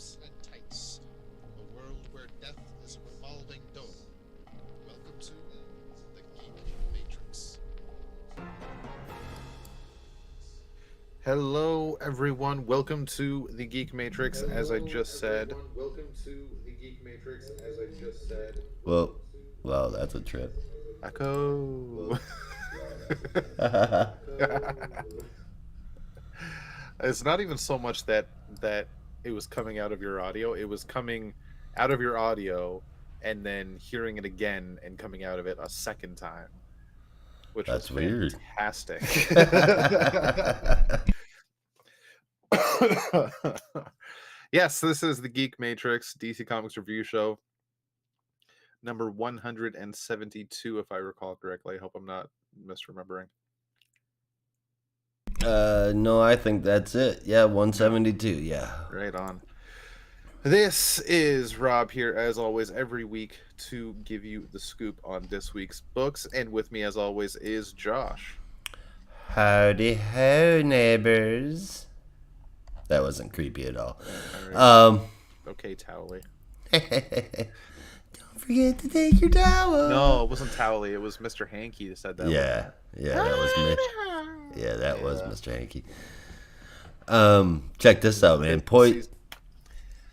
tips and tights. A world where death is a revolving door. Welcome to the Geek Matrix. Hello, everyone. Welcome to the Geek Matrix. As I just said, Well, wow, that's a trip. Echo. It's not even so much that it was coming out of your audio; it was coming out of your audio and then hearing it again and coming out of it a second time, which was That's weird. fantastic. Yes, this is the Geek Matrix DC Comics review show number 172, if I recall correctly. I hope I'm not misremembering. No, I think that's it. Yeah, Yeah, 172. Yeah. right on. This is Rob here, as always, every week to give you the scoop on this week's books. And with me, as always, is Josh. Howdy ho, neighbors. That wasn't creepy at all. All right. Um, Okay, Towley. don't forget to take your towel. No, it wasn't Towley. It was Mr. Hankey that said that Yeah, yeah, that was me. one. Yeah, that was Yeah. Mr. Hankey. Check this out, man. Tis the season.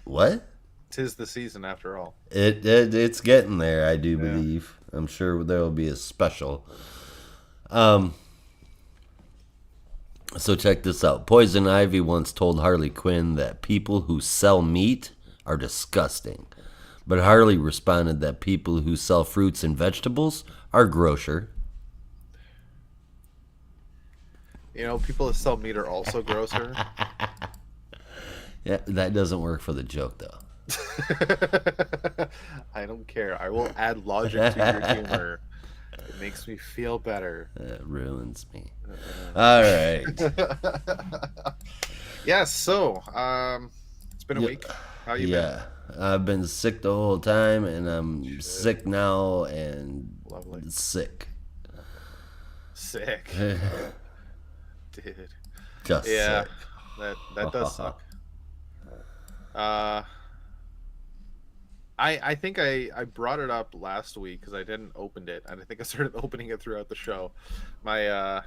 What? Tis the season, after all. It's getting there. I do Yeah. believe. I'm sure there will be a special. Um, So check this out. Poison Ivy once told Harley Quinn that people who sell meat are disgusting. But Harley responded that people who sell fruits and vegetables are grosser. You know, people that sell meat are also grosser. Yeah, that doesn't work for the joke though. I don't care. I will add logic to your humor. It makes me feel better. That ruins me. All right. Yes, so it's been a Yeah. week. How you been? Yeah. I've been sick the whole time and I'm sick now and Lovely. sick. Sick. Dude. Just Yeah. sick. That does suck. Uh I think I brought it up last week because I didn't open it, and I think I started opening it throughout the show. My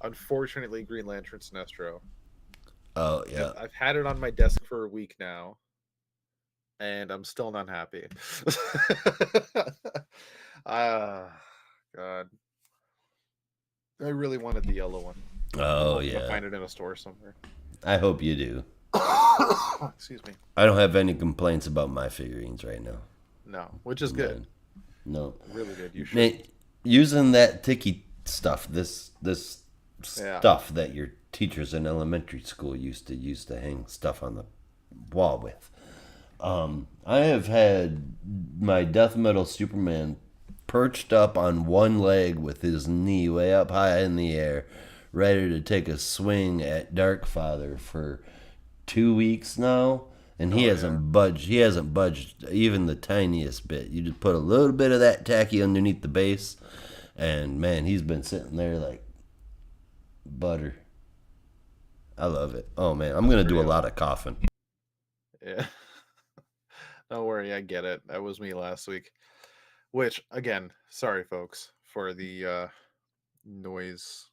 unfortunately Green Lantern Sinestro. Oh yeah. I've had it on my desk for a week now, and I'm still not happy. Ah, God. I really wanted the yellow one. I'm Oh hoping to yeah. find it in a store somewhere. I hope you do. Excuse me. I don't have any complaints about my figurines right now. No, which is good. None. No. Really good. You should. Man, using that ticky stuff, this Yeah. stuff that your teachers in elementary school used to hang stuff on the wall with. I have had my death metal Superman perched up on one leg with his knee way up high in the air, ready to take a swing at Darkfather for 2 weeks now, and he hasn't budged. He hasn't budged even the tiniest bit. You just put a little bit of that tacky underneath the base, and man, he's been sitting there like butter. I love it. Oh man, I'm gonna do a lot of coughing. Yeah. Don't worry, I get it. That was me last week. Which, again, sorry, folks, for the noise,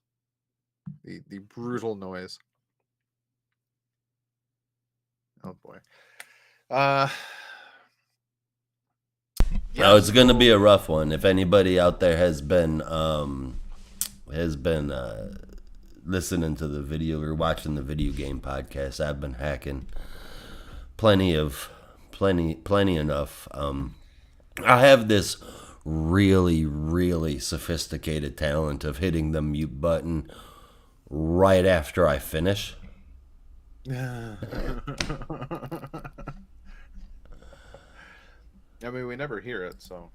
the brutal noise. Oh boy. Uh, Oh, yeah. it's gonna be So a rough one. If anybody out there has been listening to the video or watching the video game podcast, I've been hacking plenty enough. I have this really sophisticated talent of hitting the mute button right after I finish. I mean, we never hear it, so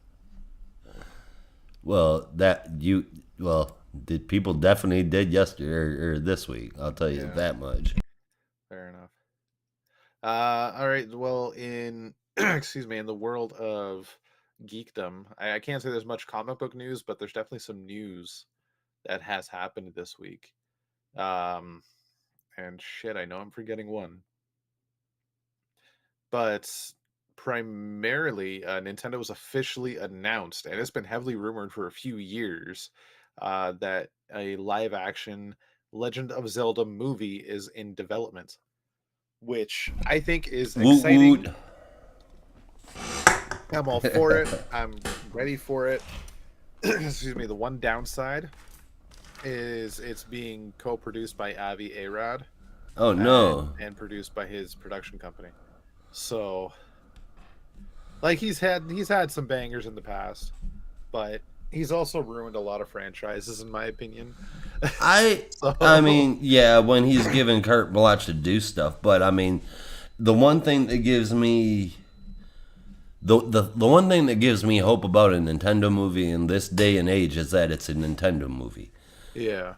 Well, did people definitely did yesterday or this week? I'll tell you yeah, that much. fair enough. All right. Well, in excuse me, in the world of geekdom, I can't say there's much comic book news, but there's definitely some news that has happened this week. Um, and shit, I know I'm forgetting one. but primarily, Nintendo was officially announced, and it's been heavily rumored for a few years, that a live action Legend of Zelda movie is in development, which I think is Woot exciting. woot. I'm all for it. I'm ready for it. Excuse me. The one downside is it's being co-produced by Avi Arad Oh and no. produced by his production company. So, like, he's had some bangers in the past, but he's also ruined a lot of franchises, in my opinion. I I So, mean, yeah, when he's given carte blanche to do stuff, but I mean, the one thing that gives me the one thing that gives me hope about a Nintendo movie in this day and age is that it's a Nintendo movie. yeah,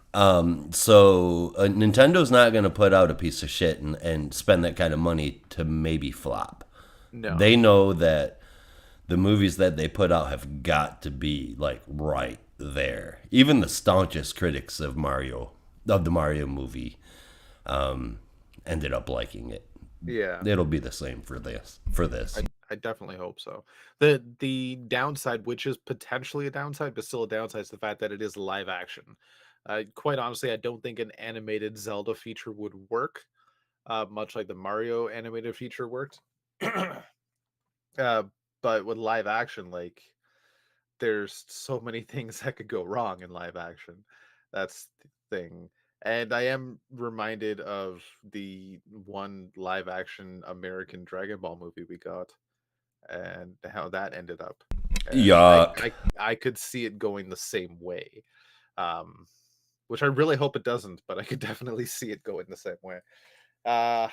So Nintendo's not going to put out a piece of shit and spend that kind of money to maybe flop. no, They know that the movies that they put out have got to be like right there. Even the staunchest critics of the Mario movie, ended up liking it. yeah. It'll be the same for this. For I this, I definitely hope so. The downside, which is potentially a downside, but still a downside, is the fact that it is live action. Quite honestly, I don't think an animated Zelda feature would work, much like the Mario animated feature worked. uh, but with live action, like, there's so many things that could go wrong in live action. That's the thing. And I am reminded of the one live action American Dragon Ball movie we got and how that ended up. And yuck. I could see it going the same way. Um, which I really hope it doesn't, but I could definitely see it going the same way. Uh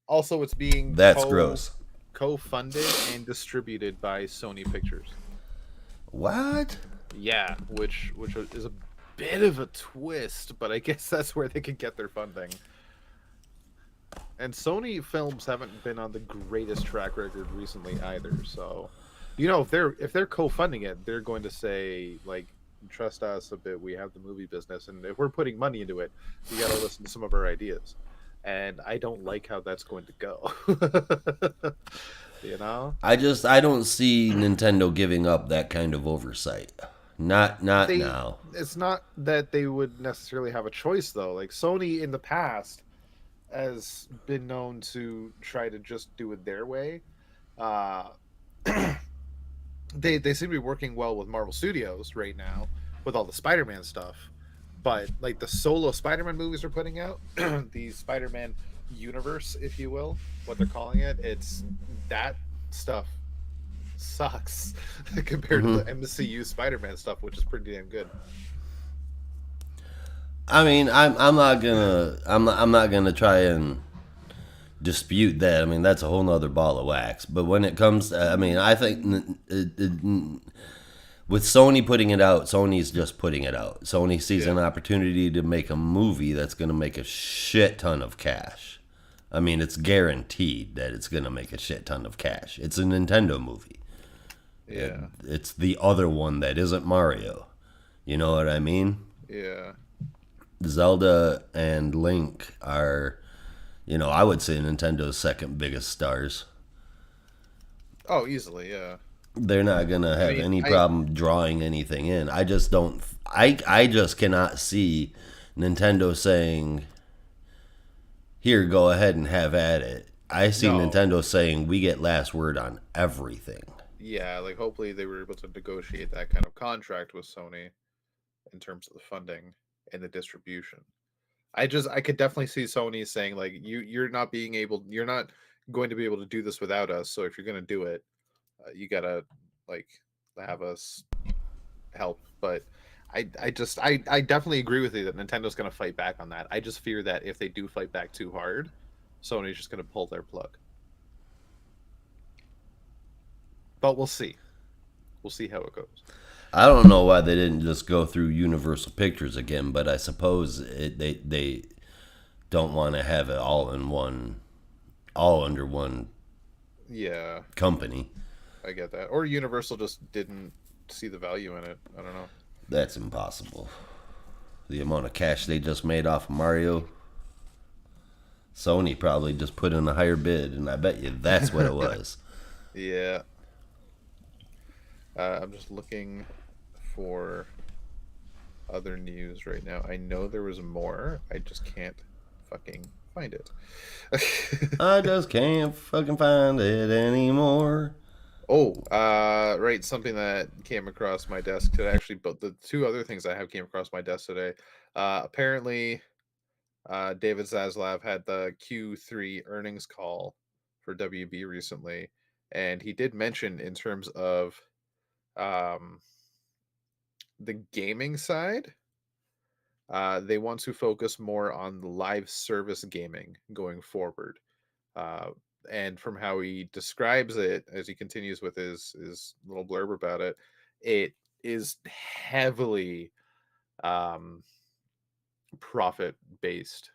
Also, it's being That's gross. co-funded and distributed by Sony Pictures. What? Yeah, which is a bit of a twist, but I guess that's where they could get their funding. And Sony films haven't been on the greatest track record recently either. So, if they're co-funding it, they're going to say, like, trust us a bit. We have the movie business, and if we're putting money into it, you got to listen to some of our ideas. And I don't like how that's going to go. you know, I don't see Nintendo giving up that kind of oversight. Not they now. it's not that they would necessarily have a choice though. Like, Sony in the past has been known to try to just do it their way. Uh, they seem to be working well with Marvel Studios right now with all the Spider-Man stuff. But, like, the solo Spider-Man movies they're putting out, the Spider-Man universe, if you will, what they're calling it, it's that stuff sucks compared to Hmm. the MCU Spider-Man stuff, which is pretty damn good. I mean, I'm not gonna try and dispute that. I mean, that's a whole nother ball of wax. But when it comes, I mean, I think with Sony putting it out, Sony's just putting it out. Sony sees Yeah, an opportunity to make a movie that's going to make a shit ton of cash. I mean, it's guaranteed that it's going to make a shit ton of cash. It's a Nintendo movie. yeah, It's the other one that isn't Mario. You know what I mean? yeah. Zelda and Link are, I would say Nintendo's second biggest stars. Oh, easily, yeah. They're not gonna I have mean, any problem drawing anything in. I just don't. I just cannot see Nintendo saying, "Here, go ahead and have at it." I see no, Nintendo saying, "We get last word on everything." yeah, like, hopefully they were able to negotiate that kind of contract with Sony in terms of the funding and the distribution. I could definitely see Sony saying, like, you're not going to be able to do this without us. So if you're going to do it, you gotta, like, have us help. But I definitely agree with you that Nintendo's going to fight back on that. I just fear that if they do fight back too hard, Sony's just going to pull their plug. But we'll see. We'll see how it goes. I don't know why they didn't just go through Universal Pictures again, but I suppose they don't want to have it all under one Yeah, company. I get that. Or Universal just didn't see the value in it. I don't know. That's impossible. The amount of cash they just made off of Mario, Sony probably just put in a higher bid, and I bet you that's what it was. Yeah. I'm just looking for other news right now. I know there was more. I just can't fucking find it. I just can't fucking find it anymore. Oh, right. Something that came across my desk today. Actually, but the two other things I have came across my desk today. Apparently, David Zaslav had the Q3 earnings call for WB recently, and he did mention in terms of um, the gaming side, they want to focus more on the live service gaming going forward. Uh, and from how he describes it, as he continues with his little blurb about it, it is heavily um, profit based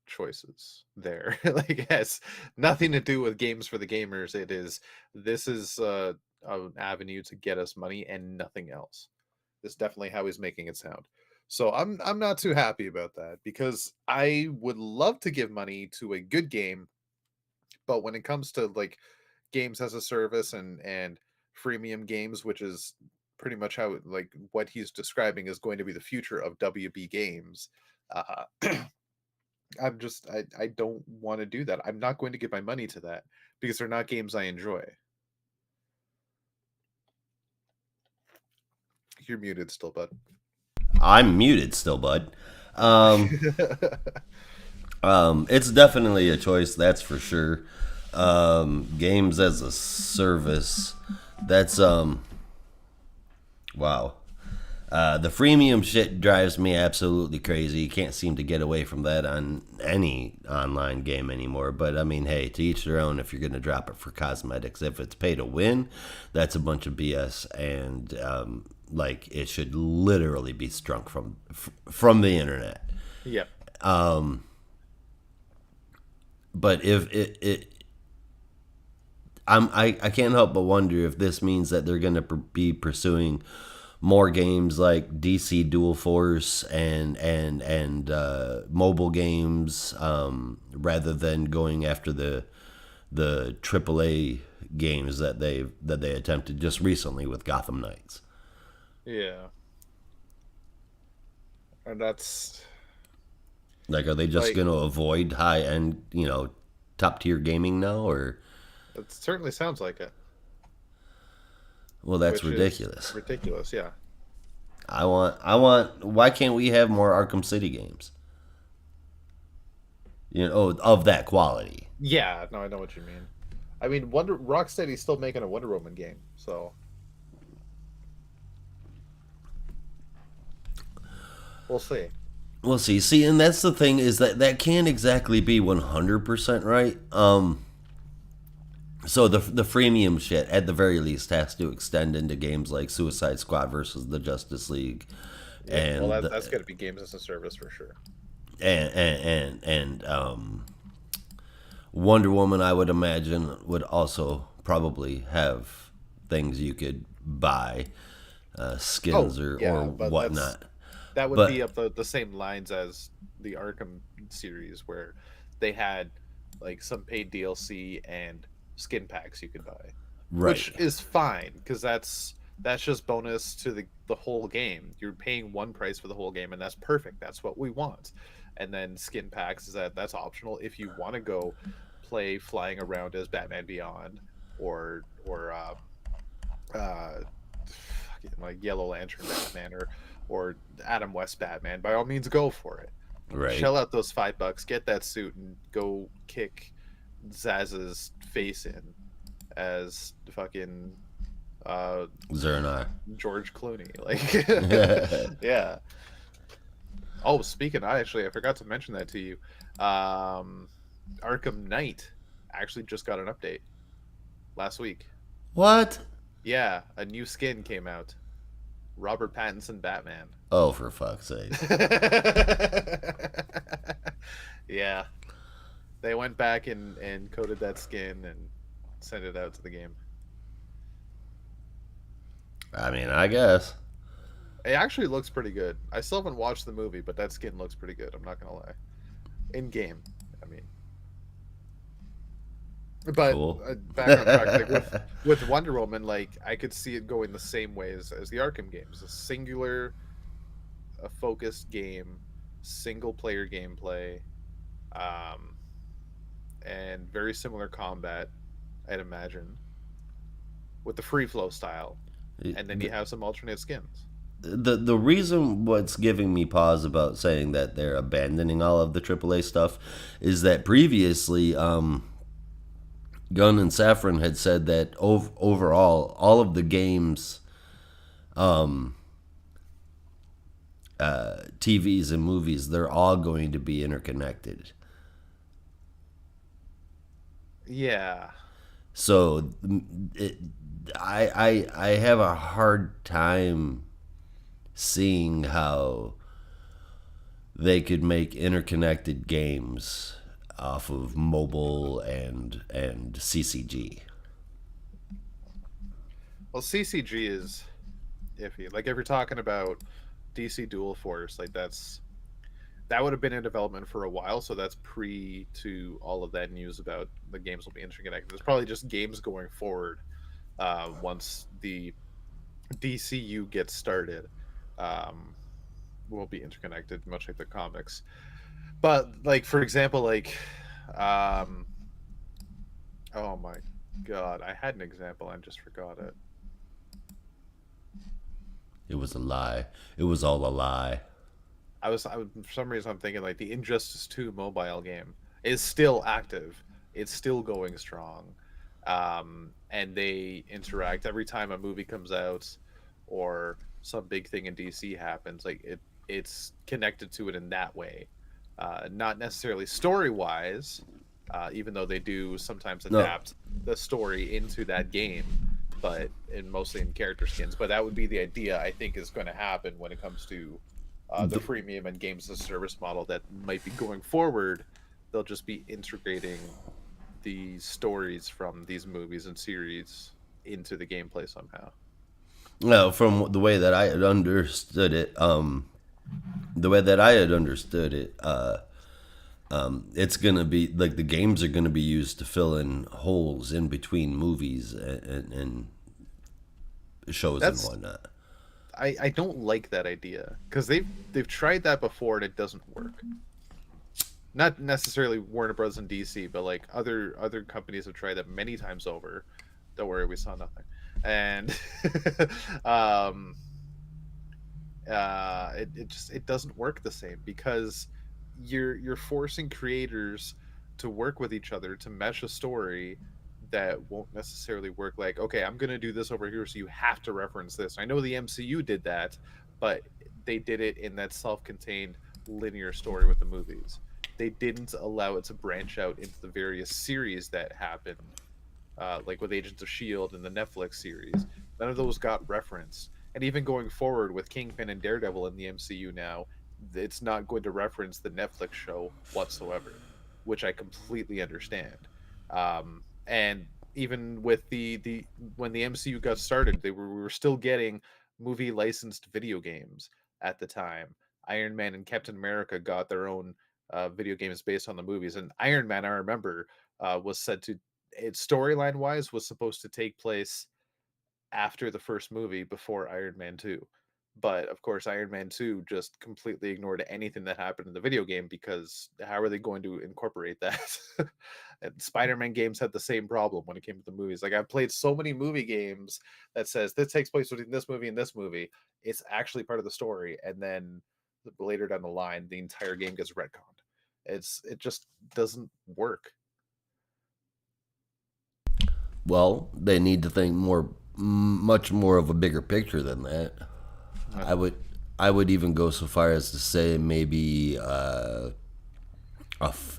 choices there. Like it has nothing to do with games for the gamers. This is an avenue to get us money and nothing else. That's definitely how he's making it sound. So I'm not too happy about that because I would love to give money to a good game, but when it comes to like games as a service and freemium games, which is pretty much how like what he's describing is going to be the future of WB games. Uh, I don't want to do that. I'm not going to give my money to that because they're not games I enjoy. You're muted still, bud. I'm muted still, bud. Um, it's definitely a choice, that's for sure. Games as a service, that's wow. The freemium shit drives me absolutely crazy. You can't seem to get away from that on any online game anymore. But I mean, hey, to each their own. If you're gonna drop it for cosmetics, if it's pay to win, that's a bunch of BS. And like it should literally be strunk from the internet. Yep. But if I can't help but wonder if this means that they're going to be pursuing more games like DC Dual Force and mobile games rather than going after the AAA games that they attempted just recently with Gotham Knights. Yeah. And that's Like, are they just like going to avoid high end, top tier gaming now, or it certainly sounds like it, well, that's which is ridiculous. ridiculous. Yeah. I want. Why can't we have more Arkham City games? Of that quality. Yeah. No, I know what you mean. I mean, Wonder Rocksteady's still making a Wonder Woman game, so we'll see. We'll see. See, and that's the thing is that can't exactly be 100% right. So the freemium shit at the very least has to extend into games like Suicide Squad versus the Justice League, Yeah. Well, and that's going to be games as a service for sure. and Wonder Woman. I would imagine would also probably have things you could buy, Oh, skins or yeah, but whatnot. that would be But up the same lines as the Arkham series, where they had like some paid DLC and skin packs you could buy, which right, is fine because that's just bonus to the whole game. You're paying one price for the whole game, and that's perfect. That's what we want. And then skin packs is that's optional if you want to go play flying around as Batman Beyond or uh, like Yellow Lantern Batman or Adam West Batman. By all means, go for it. right. Shell out those $5, get that suit, and go kick Zaz's face in as fucking uh Zernar. George Clooney. Like, yeah. Oh, speaking, I forgot to mention that to you. Arkham Knight actually just got an update last week. What? Yeah, a new skin came out. Robert Pattinson Batman. Oh, for fuck's sake. Yeah, they went back and coded that skin and sent it out to the game. I mean, I guess. It actually looks pretty good. I still haven't watched the movie, but that skin looks pretty good. I'm not gonna lie. In game, I mean. But Cool. back on track, like with Wonder Woman, like I could see it going the same way as the Arkham games, a singular, a focused game, single player gameplay, um, and very similar combat. I'd imagine with the free flow style, and then you have some alternate skins. The reason what's giving me pause about saying that they're abandoning all of the AAA stuff is that previously Gunn and Safran had said that overall all of the games, TVs and movies, they're all going to be interconnected. Yeah, So it, I have a hard time seeing how they could make interconnected games off of mobile and CCG. well, CCG is iffy. Like if you're talking about DC Dual Force, like that would have been in development for a while, so that's pre to all of that news about the games will be interconnected. There's probably just games going forward once the DCU gets started. Um, will be interconnected, much like the comics. But like for example, like um, oh my god, I had an example, I just forgot it. It was a lie. It was all a lie. For some reason I'm thinking like the Injustice 2 mobile game is still active. It's still going strong. And they interact every time a movie comes out or some big thing in DC happens. Like it's connected to it in that way. Not necessarily story wise, even though they do sometimes No, adapt the story into that game, but in mostly in character skins. But that would be the idea I think is going to happen when it comes to the the, freemium and games as a service model that might be going forward. They'll just be integrating the stories from these movies and series into the gameplay somehow. no, from the way that I had understood it, the way that I had understood it, it's gonna be like the games are gonna be used to fill in holes in between movies and shows and That's whatnot. I don't like that idea because they've tried that before and it doesn't work. Not necessarily Warner Bros. And DC, but like other companies have tried that many times over. Don't worry, we saw nothing. And um, it doesn't work the same because you're forcing creators to work with each other to mesh a story that won't necessarily work. Like, okay, I'm gonna do this over here, so you have to reference this. I know the MCU did that, but they did it in that self-contained linear story with the movies. They didn't allow it to branch out into the various series that happened, like with Agents of Shield and the Netflix series. None of those got referenced, and even going forward with Kingpin and Daredevil in the MCU now, it's not going to reference the Netflix show whatsoever, which I completely understand. And even with the when the MCU got started, we were still getting movie licensed video games at the time. Iron Man and Captain America got their own video games based on the movies, and Iron Man, I remember, was said to its storyline wise was supposed to take place after the first movie before Iron Man 2. But of course, Iron Man 2 just completely ignored anything that happened in the video game because how are they going to incorporate that? And Spider-Man games had the same problem when it came to the movies. Like I've played so many movie games that says this takes place between this movie and this movie. It's actually part of the story, and then later down the line, the entire game gets retconned. It just doesn't work. Well, they need to think much more of a bigger picture than that. I would, I would even go so far as to say maybe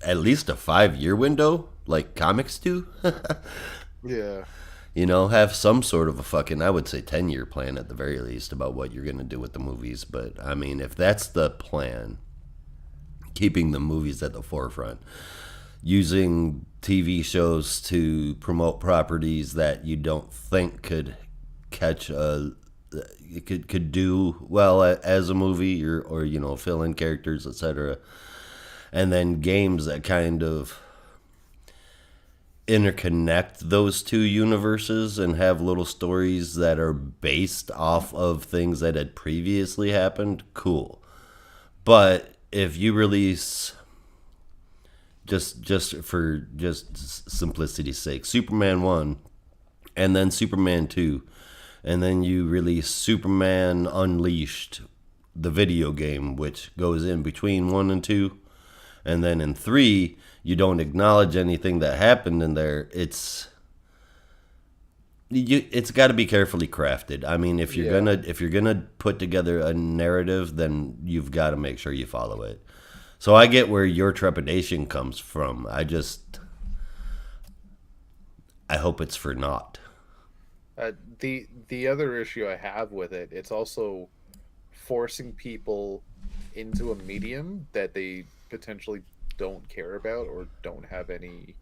at least a 5 year window, like comics do. Yeah. You know, have some sort of a fucking, I would say 10 year plan at the very least about what you're gonna do with the movies. But I mean, if that's the plan, keeping the movies at the forefront, using TV shows to promote properties that you don't think could catch a could do well as a movie or you know fill in characters etc. And then games that kind of interconnect those two universes and have little stories that are based off of things that had previously happened, cool. But if you release just simplicity's sake, Superman 1 and then Superman 2, and then you release Superman Unleashed, the video game, which goes in between 1 and 2, and then in 3 you don't acknowledge anything that happened in there. It's got to be carefully crafted. I mean, if you're Yeah. gonna put together a narrative, then you've got to make sure you follow it. So I get where your trepidation comes from. I hope it's for naught. The other issue I have with it, it's also forcing people into a medium that they potentially don't care about or don't have any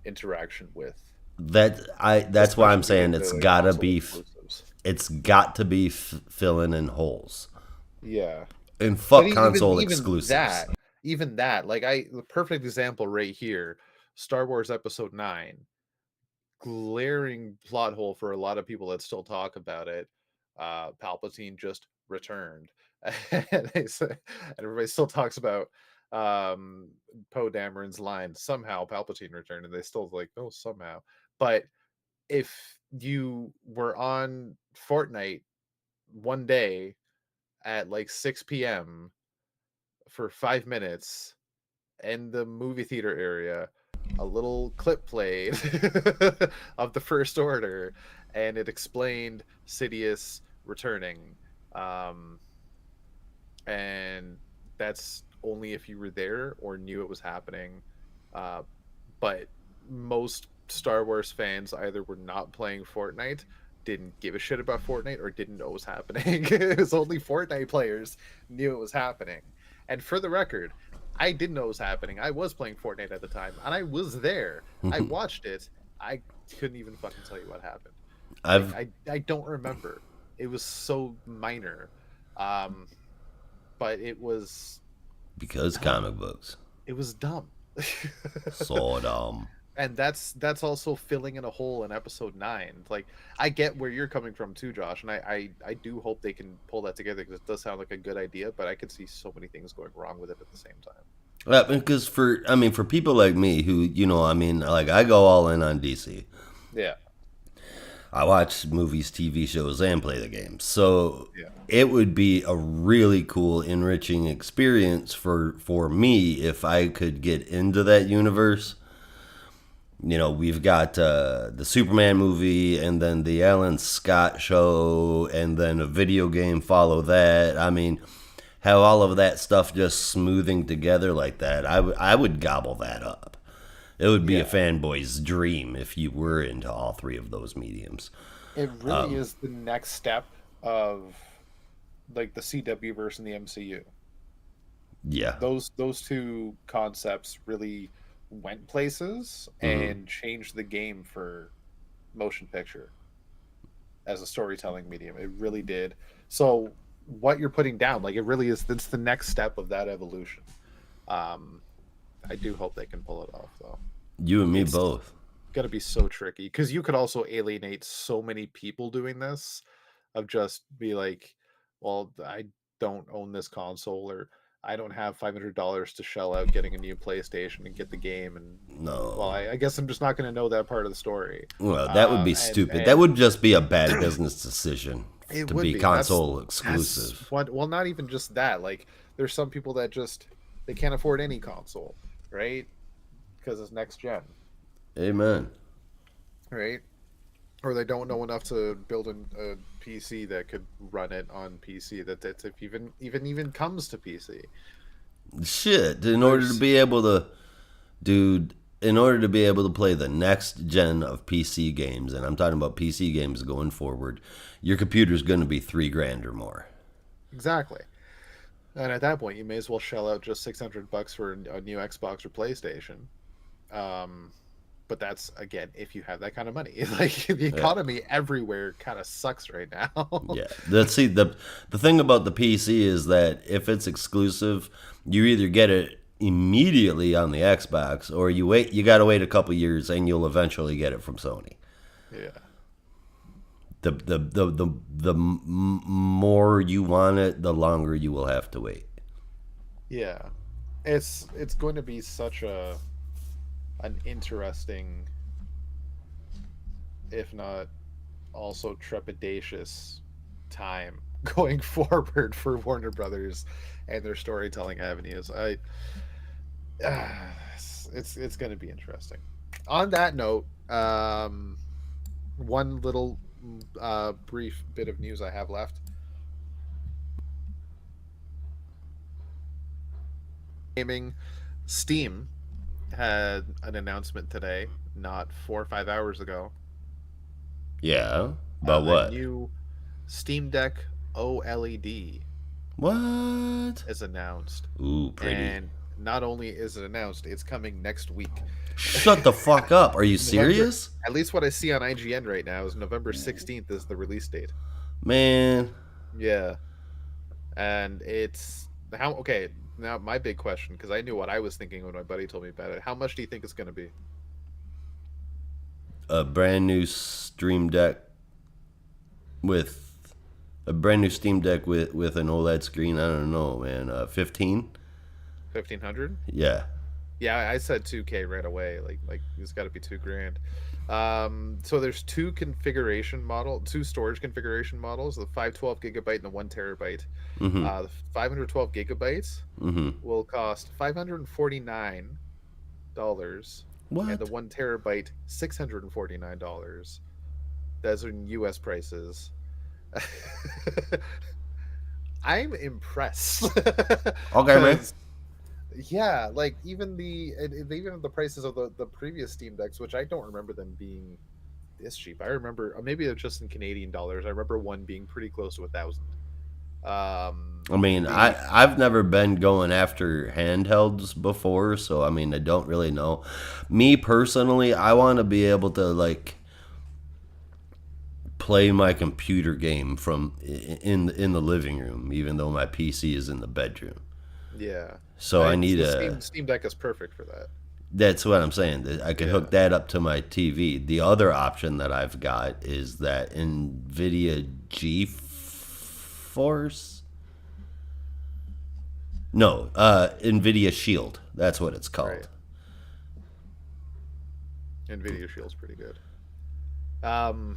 interaction with, That's why I'm especially saying in the console exclusives. it's got to be filling in holes. Yeah. And But fuck console even exclusives. that, like the perfect example right here, Star Wars Episode 9, glaring plot hole for a lot of people that still talk about it. Palpatine just returned. And and everybody still talks about um Poe Dameron's line, somehow Palpatine returned, and they still like, oh, somehow. But if you were on Fortnite one day at like 6 p.m. for 5 minutes in the movie theater area, a little clip played of the First Order, and it explained Sidious returning. Um, and that's only if you were there or knew it was happening. Uh, but most Star Wars fans either were not playing Fortnite, didn't give a shit about Fortnite, or didn't know it was happening. It was only Fortnite players knew it was happening. And for the record, I didn't know it was happening. I was playing Fortnite at the time, and I was there. I watched it. I couldn't even fucking tell you what happened. Like I've I don't remember. It was so minor. Um, but it was Because dumb. comic books. It was dumb. So And that's also filling in a hole in episode 9. Like, I get where you're coming from too, Josh, and I do hope they can pull that together, because it does sound like a good idea, but I could see so many things going wrong with it at the same time. because for people like me who, like I go all in on DC. Yeah. I watch movies, TV shows, and play the games. So Yeah. it would be a really cool, enriching experience for me if I could get into that universe. We've got the Superman movie, and then the Alan Scott show, and then a video game follow that. I mean, how all of that stuff just smoothing together like that, I would gobble that up. It would be a Yeah. fanboy's dream if you were into all three of those mediums. It really is the next step of like the CW verse in the MCU. Yeah. Those two concepts really went places and changed the game for motion picture as a storytelling medium. It really did. So what you're putting down, like, it really is, that's the next step of that evolution. Um, I do hope they can pull it off, though. You and me It's both. gonna be so tricky because you could also alienate so many people doing this, of just be like, well, I don't own this console, or I don't have $500 to shell out getting a new PlayStation and get the game, and well, No. I guess I'm just not going to know that part of the story. Well, that would be And stupid. That would just be a bad business decision it to would be be, console that's exclusive. what, well, not even just that, like, there's some people that just, they can't afford any console, right? Because it's next gen, Amen. right? Or they don't know enough to build a PC that could run it on PC, that's if even comes to PC. Shit. There's Dude, in order to be able to play the next gen of PC games, and I'm talking about PC games going forward, your computer's going to be $3,000 or more. exactly. And at that point, you may as well shell out just $600 for a new Xbox or PlayStation. Um, but that's, again, if you have that kind of money. Like, the Yeah. economy everywhere kind of sucks right now. Yeah. Let's see, the thing about the PC is that if it's exclusive, you either get it, immediately on the Xbox, or you got to wait a couple years and you'll eventually get it from Sony. Yeah. The more you want it, the longer you will have to wait. Yeah. It's going to be such an interesting, if not also trepidatious time going forward for Warner Brothers and their storytelling avenues. It's going to be interesting. On that note, one little brief bit of news I have left. Gaming, Steam had an announcement today, not 4 or 5 hours ago. Yeah, but A what? new Steam Deck OLED What? is announced, Ooh, pretty. and not only is it announced, it's coming next week. Shut the fuck up. Are you November, serious? at least what I see on IGN right now is November 16th is the release date. Man, Yeah, and it's how okay. Now my big question, because I knew what I was thinking when my buddy told me about it. How much do you think it's going to be? a brand new Stream Deck with a brand new Steam Deck with an OLED screen. I don't know, man. 15? 1,500? Yeah. Yeah, I said 2K right away. Like it's got to be 2 grand. So there's two storage configuration models: the 512 GB and the 1 TB. Mm-hmm. The 512 GB Mm-hmm. will cost $549, and the What? 1 TB $649. Those are in U.S. prices. I'm impressed. Okay, man. 'Cause, yeah, like they even have the prices of the previous Steam Decks, which I don't remember them being this cheap. I remember, or maybe it's just in Canadian dollars. I remember one being pretty close to 1,000. I mean, The I've never been going after handhelds before, so I mean, I don't really know. Me personally, I want to be able to like play my computer game from in the living room, even though my PC is in the bedroom. Yeah, So I need the a. Steam Deck is perfect for that. That's what I'm saying. That I could Yeah, hook that up to my TV. The other option that I've got is that NVIDIA GeForce. No, NVIDIA Shield. That's what it's right. called. Nvidia Shield's pretty good. Um,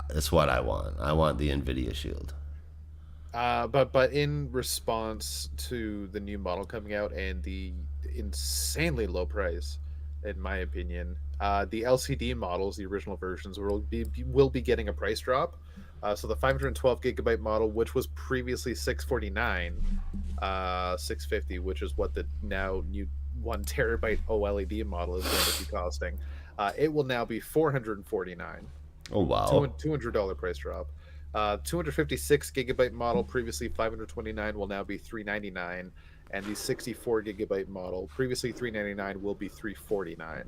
That's what I want. I want the NVIDIA Shield. but in response to the new model coming out and the insanely low price, in my opinion, the LCD models, the original versions, will be getting a price drop. So the 512 GB model, which was previously 649, 650, which is what the now new 1 TB OLED model is going to be costing, it will now be 449. Oh wow. $200 price drop. 256 GB model, previously 529, will now be 399, and the 64 GB model, previously 399, will be 349.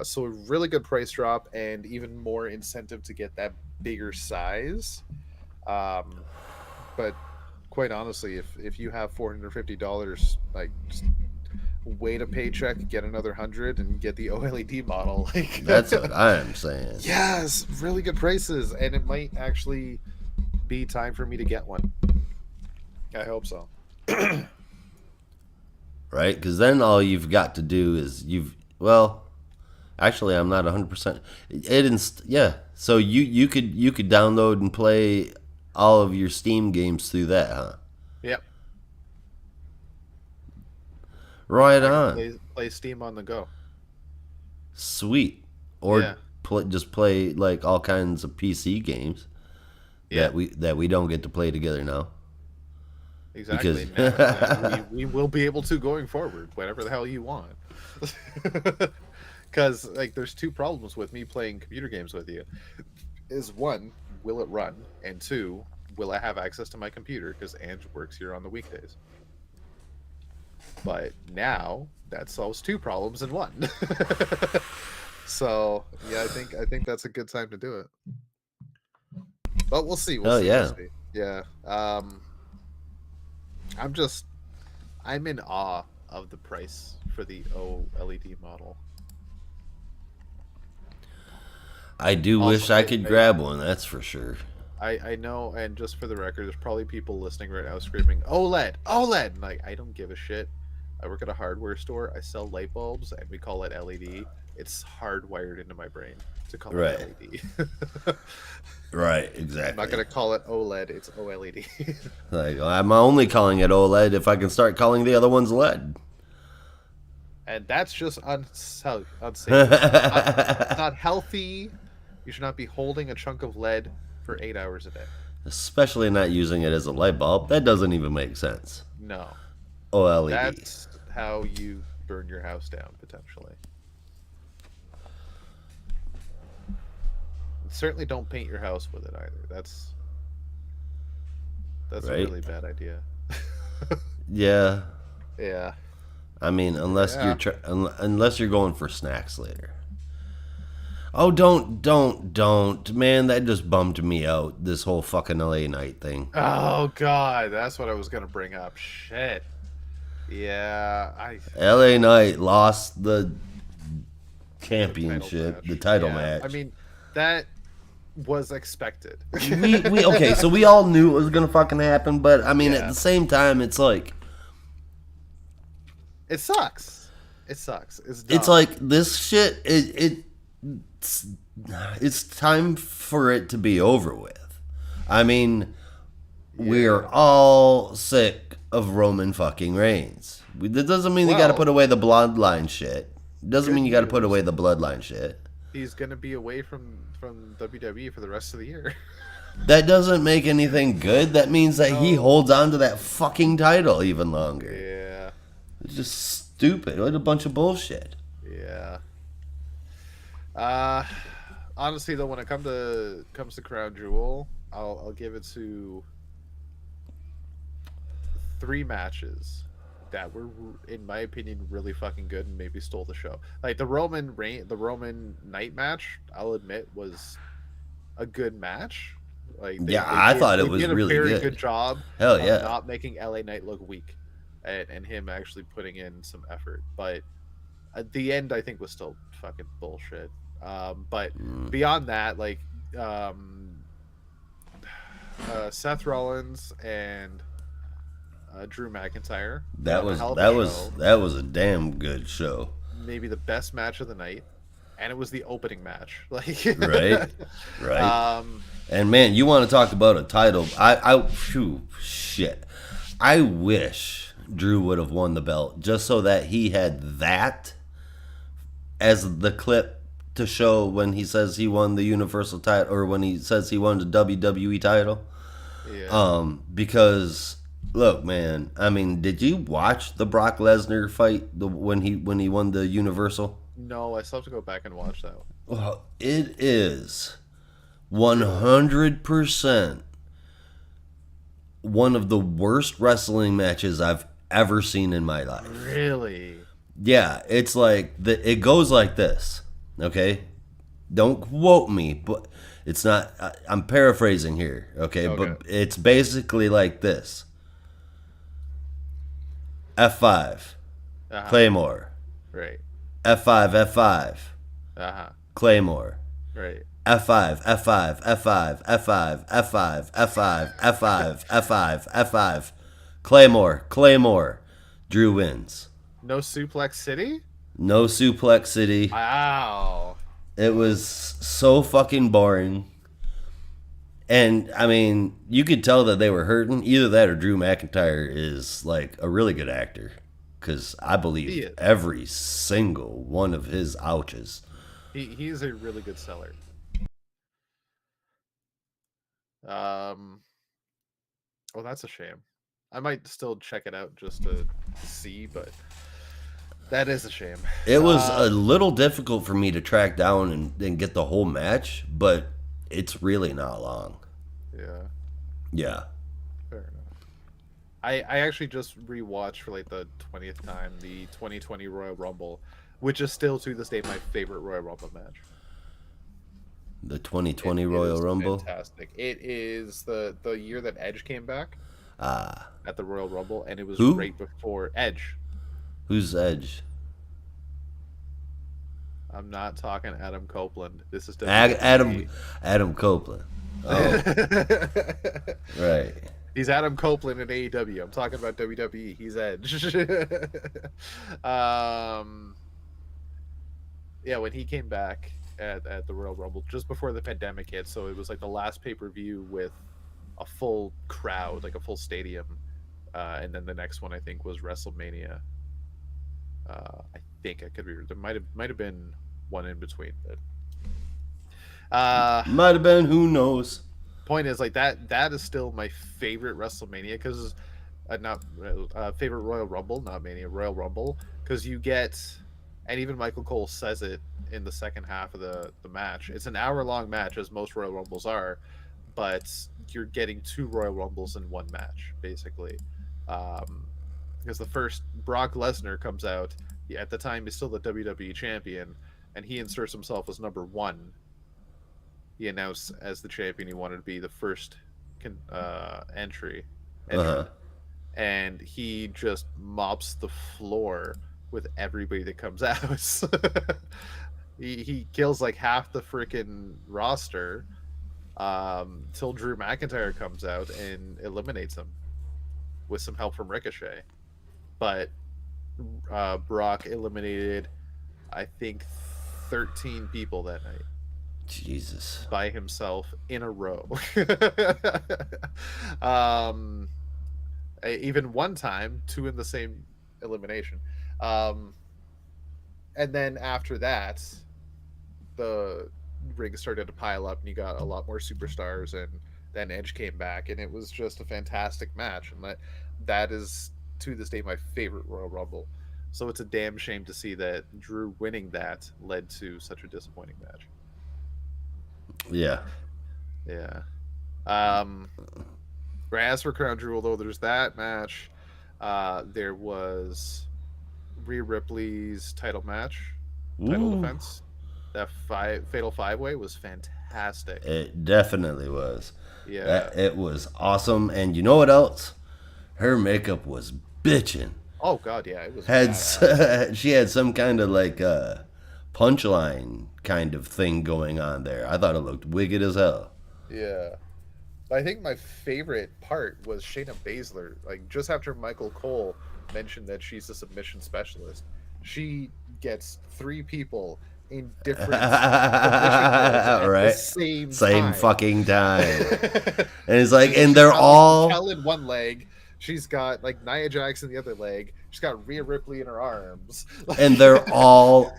So a really good price drop, and even more incentive to get that bigger size. Um, but quite honestly, if you have $450, like just wait a paycheck, get another 100, and get the OLED model. Like That's what I am saying. yes, really good prices, and it might actually be time for me to get one. I hope so. Right? Because then all you've got to do is well, actually, I'm not 100%. Yeah. So you could download and play all of your Steam games through that, huh? Yep, Right I can on. play Steam on the go. Sweet. Or Yeah, just play like all kinds of PC games yeah, that we don't get to play together now. exactly. Because Now we will be able to going forward, whatever the hell you want. Because like, there's two problems with me playing computer games with you. Is one, will it run? And two, will I have access to my computer? Because Ange works here on the weekdays. But now that solves two problems in one. So yeah, I think that's a good time to do it. But we'll see. We'll oh see. We'll yeah. see. Yeah. I'm just I'm in awe of the price for the OLED model. I do Also, wish I could grab one, that's for sure. I know, and just for the record, there's probably people listening right now screaming OLED, OLED. And like, I don't give a shit. I work at a hardware store. I sell light bulbs, and we call it LED. It's hardwired into my brain to call Right. it LED. Right, I'm exactly. not gonna call it OLED. It's OLED. Like, I'm only calling it OLED if I can start calling the other ones LED. And that's just unsafe. It's not healthy. You should not be holding a chunk of lead for 8 hours a day. Especially not using it as a light bulb. That doesn't even make sense. No. OLED. That's how you burn your house down, potentially. Certainly don't paint your house with it either. That's Right. a really bad idea. Yeah. Yeah. I mean, unless Yeah. unless you're going for snacks later. Oh, don't, man! That just bummed me out. This whole fucking LA Knight thing. Oh god, that's what I was gonna bring up. Shit. Yeah, LA Knight lost the championship, the title Yeah, match. I mean, that was expected. we okay, so we all knew it was gonna fucking happen, but I mean, Yeah. at the same time, it's like It sucks. It sucks. It's dumb. it's like this shit. It's time for it to be over with. I mean, we're all sick of Roman fucking Reigns. That doesn't mean you got to Well- put away the bloodline shit. Doesn't Good mean you got to put news. away the bloodline shit. He's gonna be away from WWE for the rest of the year. That doesn't make anything good. That means that he No. holds on to that fucking title even longer. Yeah. It's just stupid. What a bunch of bullshit. Yeah. Honestly though, when it comes to Crown Jewel, I'll give it to 3 matches that were, in my opinion, really fucking good and maybe stole the show. Like the Roman Knight match, I'll admit was a good match. Like Yeah, I thought it was did a really very good. job Hell of yeah. not making LA Knight look weak, and him actually putting in some effort. But at the end, I think was still fucking bullshit. But beyond that, like Seth Rollins and Drew McIntyre. That put on a was hell of a that was show. that was a damn good show. Maybe the best match of the night, and it was the opening match. Like Right. Right. Um, And man, you want to talk about a title? Shit. I wish Drew would have won the belt just so that he had that as the clip to show when he says he won the Universal title or when he says he won the WWE title. yeah. Because look, man, I mean, did you watch the Brock Lesnar fight when he won the Universal? No, I still have to go back and watch that one. Well, it is 100% one of the worst wrestling matches I've ever seen in my life. Really? Yeah, it's like it goes like this. Okay, don't quote me, but it's not. I'm paraphrasing here. Okay, but it's basically like this: F5, Uh-huh. Claymore, Right. F5, F5, Uh-huh. Claymore. Right. F5, F5, F5, F5, F5, F5, F5, F5, F5, Claymore, Claymore. Drew wins. No Suplex City? No Suplex City. Wow. It was so fucking boring. And, I mean, you could tell that they were hurting. Either that or Drew McIntyre is, like, a really good actor. Because I He believe is. every single one of his ouches. He's a really good seller. Well, that's a shame. I might still check it out just to see, but that is a shame. It was a little difficult for me to track down and get the whole match, but it's really not long. Yeah, Yeah. fair enough. I actually just rewatched for like the 20th time the 2020 Royal Rumble, which is still to this day my favorite Royal Rumble match. The 2020 It Royal is Rumble. Fantastic. It is the year that Edge came back Ah. at the Royal Rumble, and it was Who? right before Edge. Who's Edge? I'm not talking Adam Copeland. This is Adam WWE. Adam Copeland. Oh, right. He's Adam Copeland in AEW. I'm talking about WWE. He's Edge. Yeah, when he came back at the Royal Rumble just before the pandemic hit, so it was like the last pay-per-view with a full crowd, like a full stadium, and then the next one I think was WrestleMania. I think I could be. There might have been one in between, but Might have been. Who knows? point is like that is still my favorite WrestleMania because not favorite Royal Rumble, not Mania, Royal Rumble, because you get, and even Michael Cole says it in the second half of the match. It's an hour-long match, as most Royal Rumbles are, but you're getting 2 Royal Rumbles in one match, basically. Because the first, Brock Lesnar comes out. At the time, he's still the WWE champion, and he inserts himself as number 1. He announced as the champion he wanted to be the first entry. Uh-huh. And he just mops the floor with everybody that comes out. he kills like half the freaking roster till Drew McIntyre comes out and eliminates him with some help from Ricochet. But Brock eliminated, I think, 13 people that night. Jesus. By himself in a row. Even one time, 2 in the same elimination. And then after that, the ring started to pile up and you got a lot more superstars, and then Edge came back, and it was just a fantastic match. And that is, to this day, my favorite Royal Rumble. So it's a damn shame to see that Drew winning that led to such a disappointing match. Yeah. Yeah. As for Crown Jewel, though, there's that match. There was Rhea Ripley's title defense. That Fatal 5-Way was fantastic. It definitely was. Yeah. It was awesome. And you know what else? Her makeup was bitching. Oh, God, yeah. It was She had some kind of like punchline kind of thing going on there. I thought it looked wicked as hell. Yeah. But I think my favorite part was Shayna Baszler. Like, just after Michael Cole mentioned that she's a submission specialist, she gets 3 people in different at right? the same time. Fucking time. And it's like, and she's they're got, all Raquel in one leg. She's got like Nia Jax in the other leg. She's got Rhea Ripley in her arms. And they're all,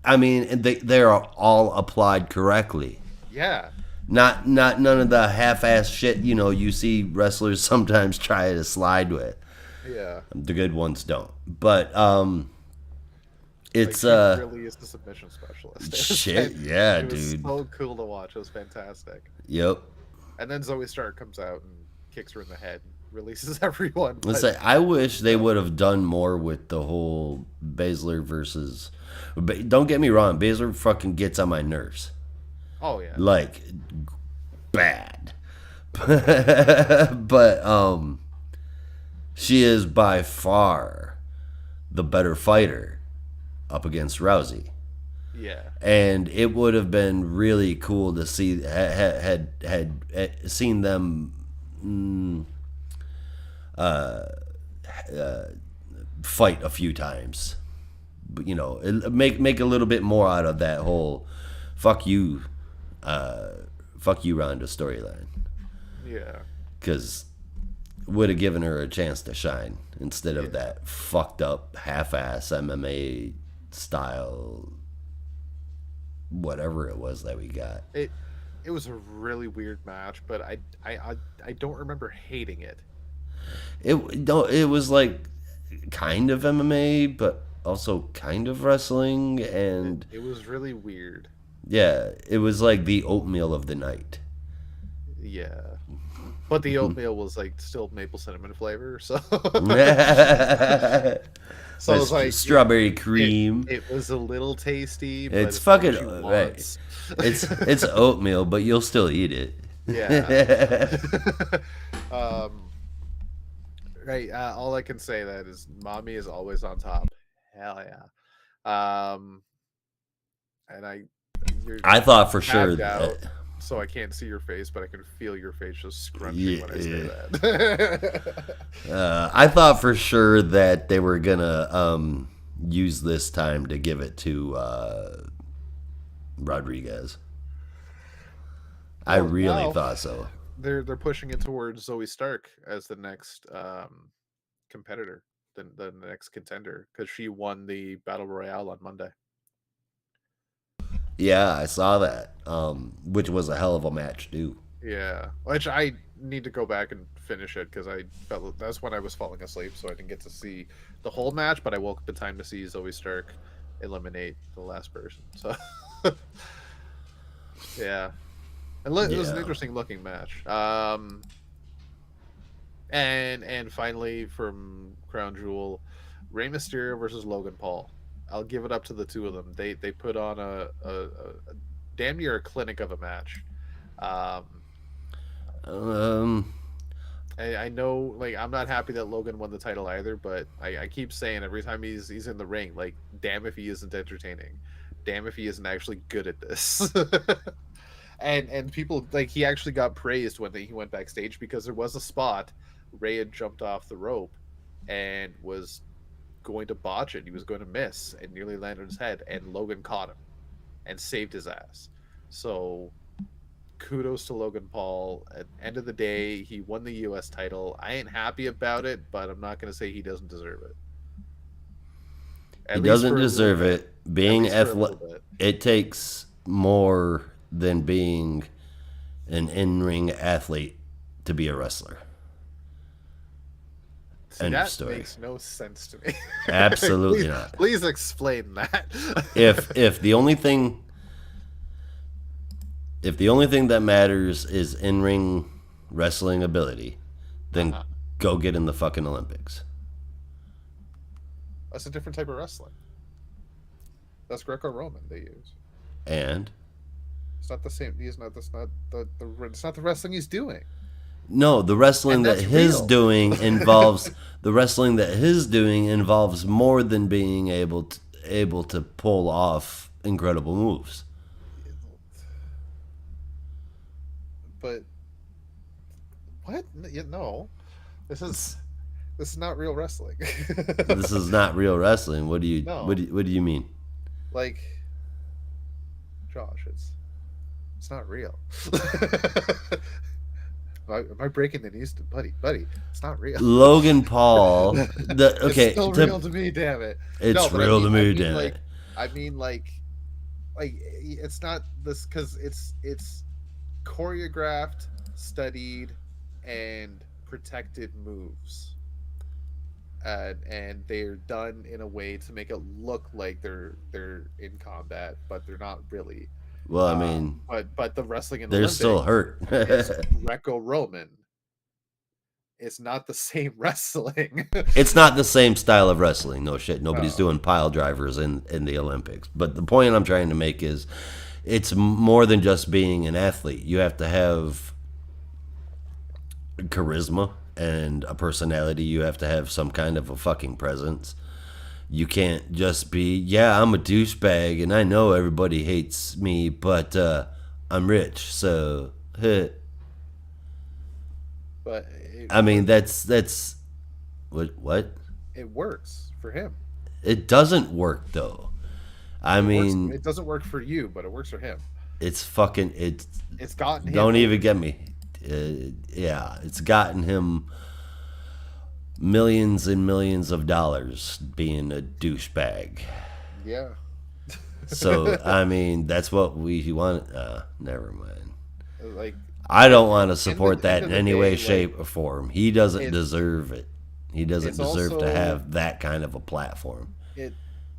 I mean, they're all applied correctly. Yeah. Not none of the half-ass shit, you see wrestlers sometimes try to slide with. Yeah. The good ones don't. But it's like, she really is the submission specialist. Shit, yeah, it was dude. So cool to watch. It was fantastic. Yep. And then Zoe Stark comes out and kicks her in the head and releases everyone. Let's say I wish they would have done more with the whole Baszler versus. Don't get me wrong, Baszler fucking gets on my nerves. Oh yeah. Like bad. But she is by far the better fighter up against Rousey. Yeah. And it would have been really cool to see had seen them fight a few times. But, make a little bit more out of that whole fuck you Ronda storyline. Yeah. Because would have given her a chance to shine instead of that fucked up half-ass MMA style whatever it was that we got. It was a really weird match, but I don't remember hating it. It was like kind of MMA, but also kind of wrestling, and it was really weird. Yeah, it was like the oatmeal of the night. Yeah. But the oatmeal was like still maple cinnamon flavor, so so it was like strawberry cream. It was a little tasty. But it's fucking right. It's oatmeal, but you'll still eat it. Yeah. Right. All I can say that is mommy is always on top. Hell yeah. And you're I thought for sure tabbed out, that, so I can't see your face, but I can feel your face just scrunching when I say yeah, that. I thought for sure that they were gonna use this time to give it to Rodriguez. I Well, really now thought so. they're pushing it towards Zoe Stark as the next competitor, the next contender, because she won the battle royale on Monday. Yeah, I saw that, which was a hell of a match too. Yeah, which I need to go back and finish it because I felt that's when I was falling asleep, so I didn't get to see the whole match. But I woke up in time to see Zoe Stark eliminate the last person. So yeah, it was an Yeah, interesting looking match. And finally from Crown Jewel, Rey Mysterio versus Logan Paul. I'll give it up to the two of them. They put on a damn near a clinic of a match. Um, um, I know, like, I'm not happy that Logan won the title either, but I keep saying every time he's in the ring, like, damn if he isn't entertaining, damn if he isn't actually good at this. And people, like, he actually got praised when he went backstage because there was a spot Ray had jumped off the rope and was going to botch it. He was going to miss and nearly landed on his head, and Logan caught him and saved his ass. So kudos to Logan Paul. At the end of the day, he won the U.S. title. I ain't happy about it, but I'm not going to say he doesn't deserve it. he At least doesn't for a little deserve bit. it. At Being least for a athletic, little bit. it takes more than being an in-ring athlete to be a wrestler. See, End of that story. makes no sense to me. Absolutely please, not. please explain that. If the only thing that matters is in-ring wrestling ability, then uh-huh. go get in the fucking Olympics. That's a different type of wrestling. That's Greco-Roman they use. And It's not the same. He's not. That's not the. It's not the wrestling he's doing, no, and that's real. the wrestling that his doing involves more than being able to pull off incredible moves. But what? No, this is this is not real wrestling. This is not real wrestling. No, What do you mean? like Josh, it's not real. Am I breaking the news to buddy? Buddy, it's not real. Logan Paul, It's still real to me, damn it. it's No, but I real to mean, I me, mean, damn like, it. I mean, like it's not this because it's choreographed, studied, and protected moves, and they're done in a way to make it look like they're in combat, but they're not really. Well, I mean, But the wrestling in the they're still Olympics hurt. is Greco-Roman. It's not the same wrestling. It's not the same style of wrestling. No shit. Nobody's No. doing pile drivers in the Olympics. But the point I'm trying to make is it's more than just being an athlete. You have to have charisma and a personality. You have to have some kind of a fucking presence. You can't just be, yeah, I'm a douchebag and I know everybody hates me, but I'm rich, so But I mean that's what it works for him. it doesn't work though. I It works. mean, It doesn't work for you, but it works for him. it's fucking it's It's gotten him don't even over. get me. Yeah, it's gotten him millions and millions of dollars being a douchebag. Yeah. So I mean, that's what we want. Never mind. Like I at, don't want to end of, support end that of in the any day, way, like shape, or form. He doesn't it's deserve it. He doesn't it's deserve to also have that kind of a platform. it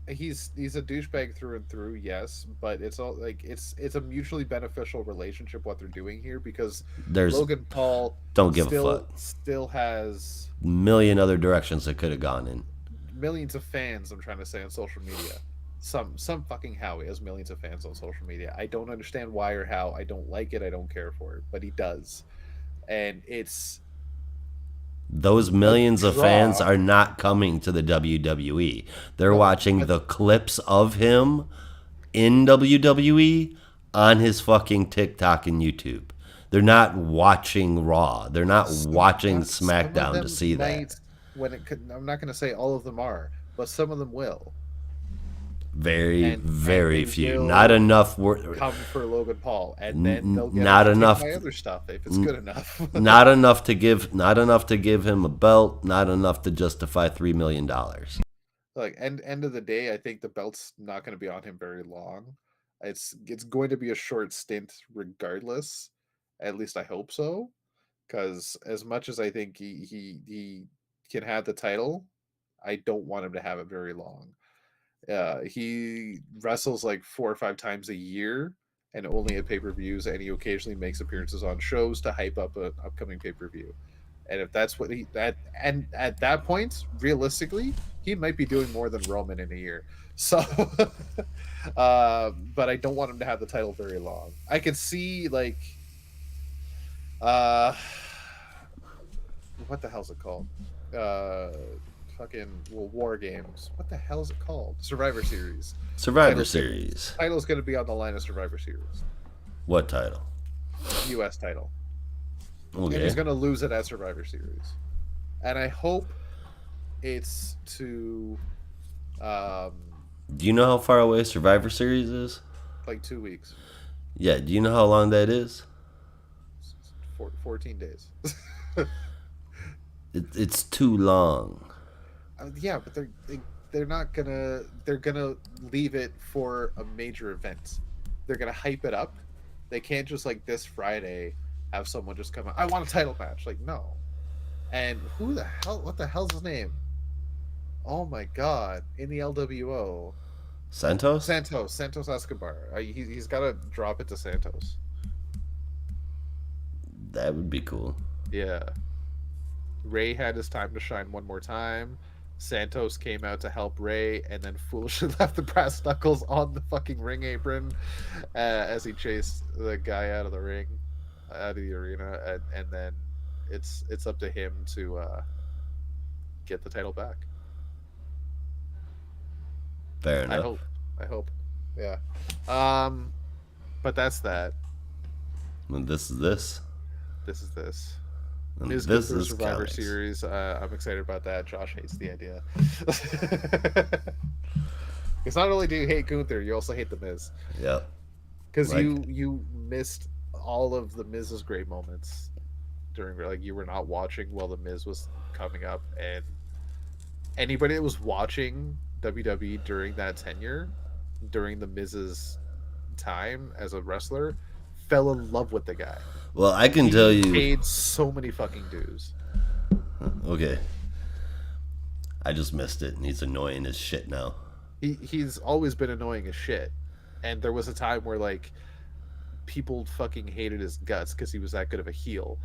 he's a douchebag through and through, yes, but it's all like it's a mutually beneficial relationship what they're doing here because There's Logan Paul don't give a fuck. still has Million other directions it could have gone in. millions of fans, I'm trying to say, on social media. Some fucking how he has millions of fans on social media. I don't understand why or how. I don't like it. I don't care for it, but he does. And Those millions of fans draw. are not coming to the WWE. They're No, watching but the clips of him in WWE on his fucking TikTok and YouTube. They're not watching Raw. They're not watching some of SmackDown to them see that. might when it could. I'm not going to say all of them are, but some of them will, Very, and very they few. Not will enough. come for Logan Paul, and then they'll get Not entertained enough. by other stuff if it's good enough. Not enough to give. Not enough to give him a belt. Not enough to justify $3 million. Like end of the day, I think the belt's not going to be on him very long. It's going to be a short stint regardless. At least I hope so. Because as much as I think he can have the title, I don't want him to have it very long. He wrestles like 4 or 5 times a year and only at pay-per-views, and he occasionally makes appearances on shows to hype up an upcoming pay-per-view. And if that's what he that and at that point, realistically, he might be doing more than Roman in a year. So but I don't want him to have the title very long. I could see like uh what the hell's it called? Uh Fucking War Games. What the hell is it called? Survivor Series. Survivor Series. Title's going to be on the line of Survivor Series. What title? U.S. title. And Okay. he's going to lose it at Survivor Series. And I hope it's to Do you know how far away Survivor Series is? like 2 weeks, Yeah. Do you know how long that is? 14 days. It's too long. Yeah, but they're not gonna they're gonna leave it for a major event. They're gonna hype it up. They can't just like this Friday have someone just come out. I want a title match. Like no. And who the hell? What the hell's his name? Oh my god! In the LWO, Santos? Santos Escobar. He's got to drop it to Santos. That would be cool. Yeah. Ray had his time to shine one more time. Santos came out to help Ray and then foolishly left the brass knuckles on the fucking ring apron as he chased the guy out of the ring, out of the arena, and then it's up to him to get the title back. Fair enough. I hope. Yeah. But that's that. And this is this. This is this. And Miz this Gunther is Survivor comics. Series. I'm excited about that. Josh hates the idea. Because not only do you hate Gunther, you also hate the Miz. Yep. Because Like- you missed all of the Miz's great moments during like you were not watching while the Miz was coming up, and anybody that was watching WWE during that tenure, during the Miz's time as a wrestler, fell in love with the guy. Well, I can tell He you. paid so many fucking dues. Okay. I just missed it, and he's annoying as shit now. He's always been annoying as shit, and there was a time where like people fucking hated his guts because he was that good of a heel,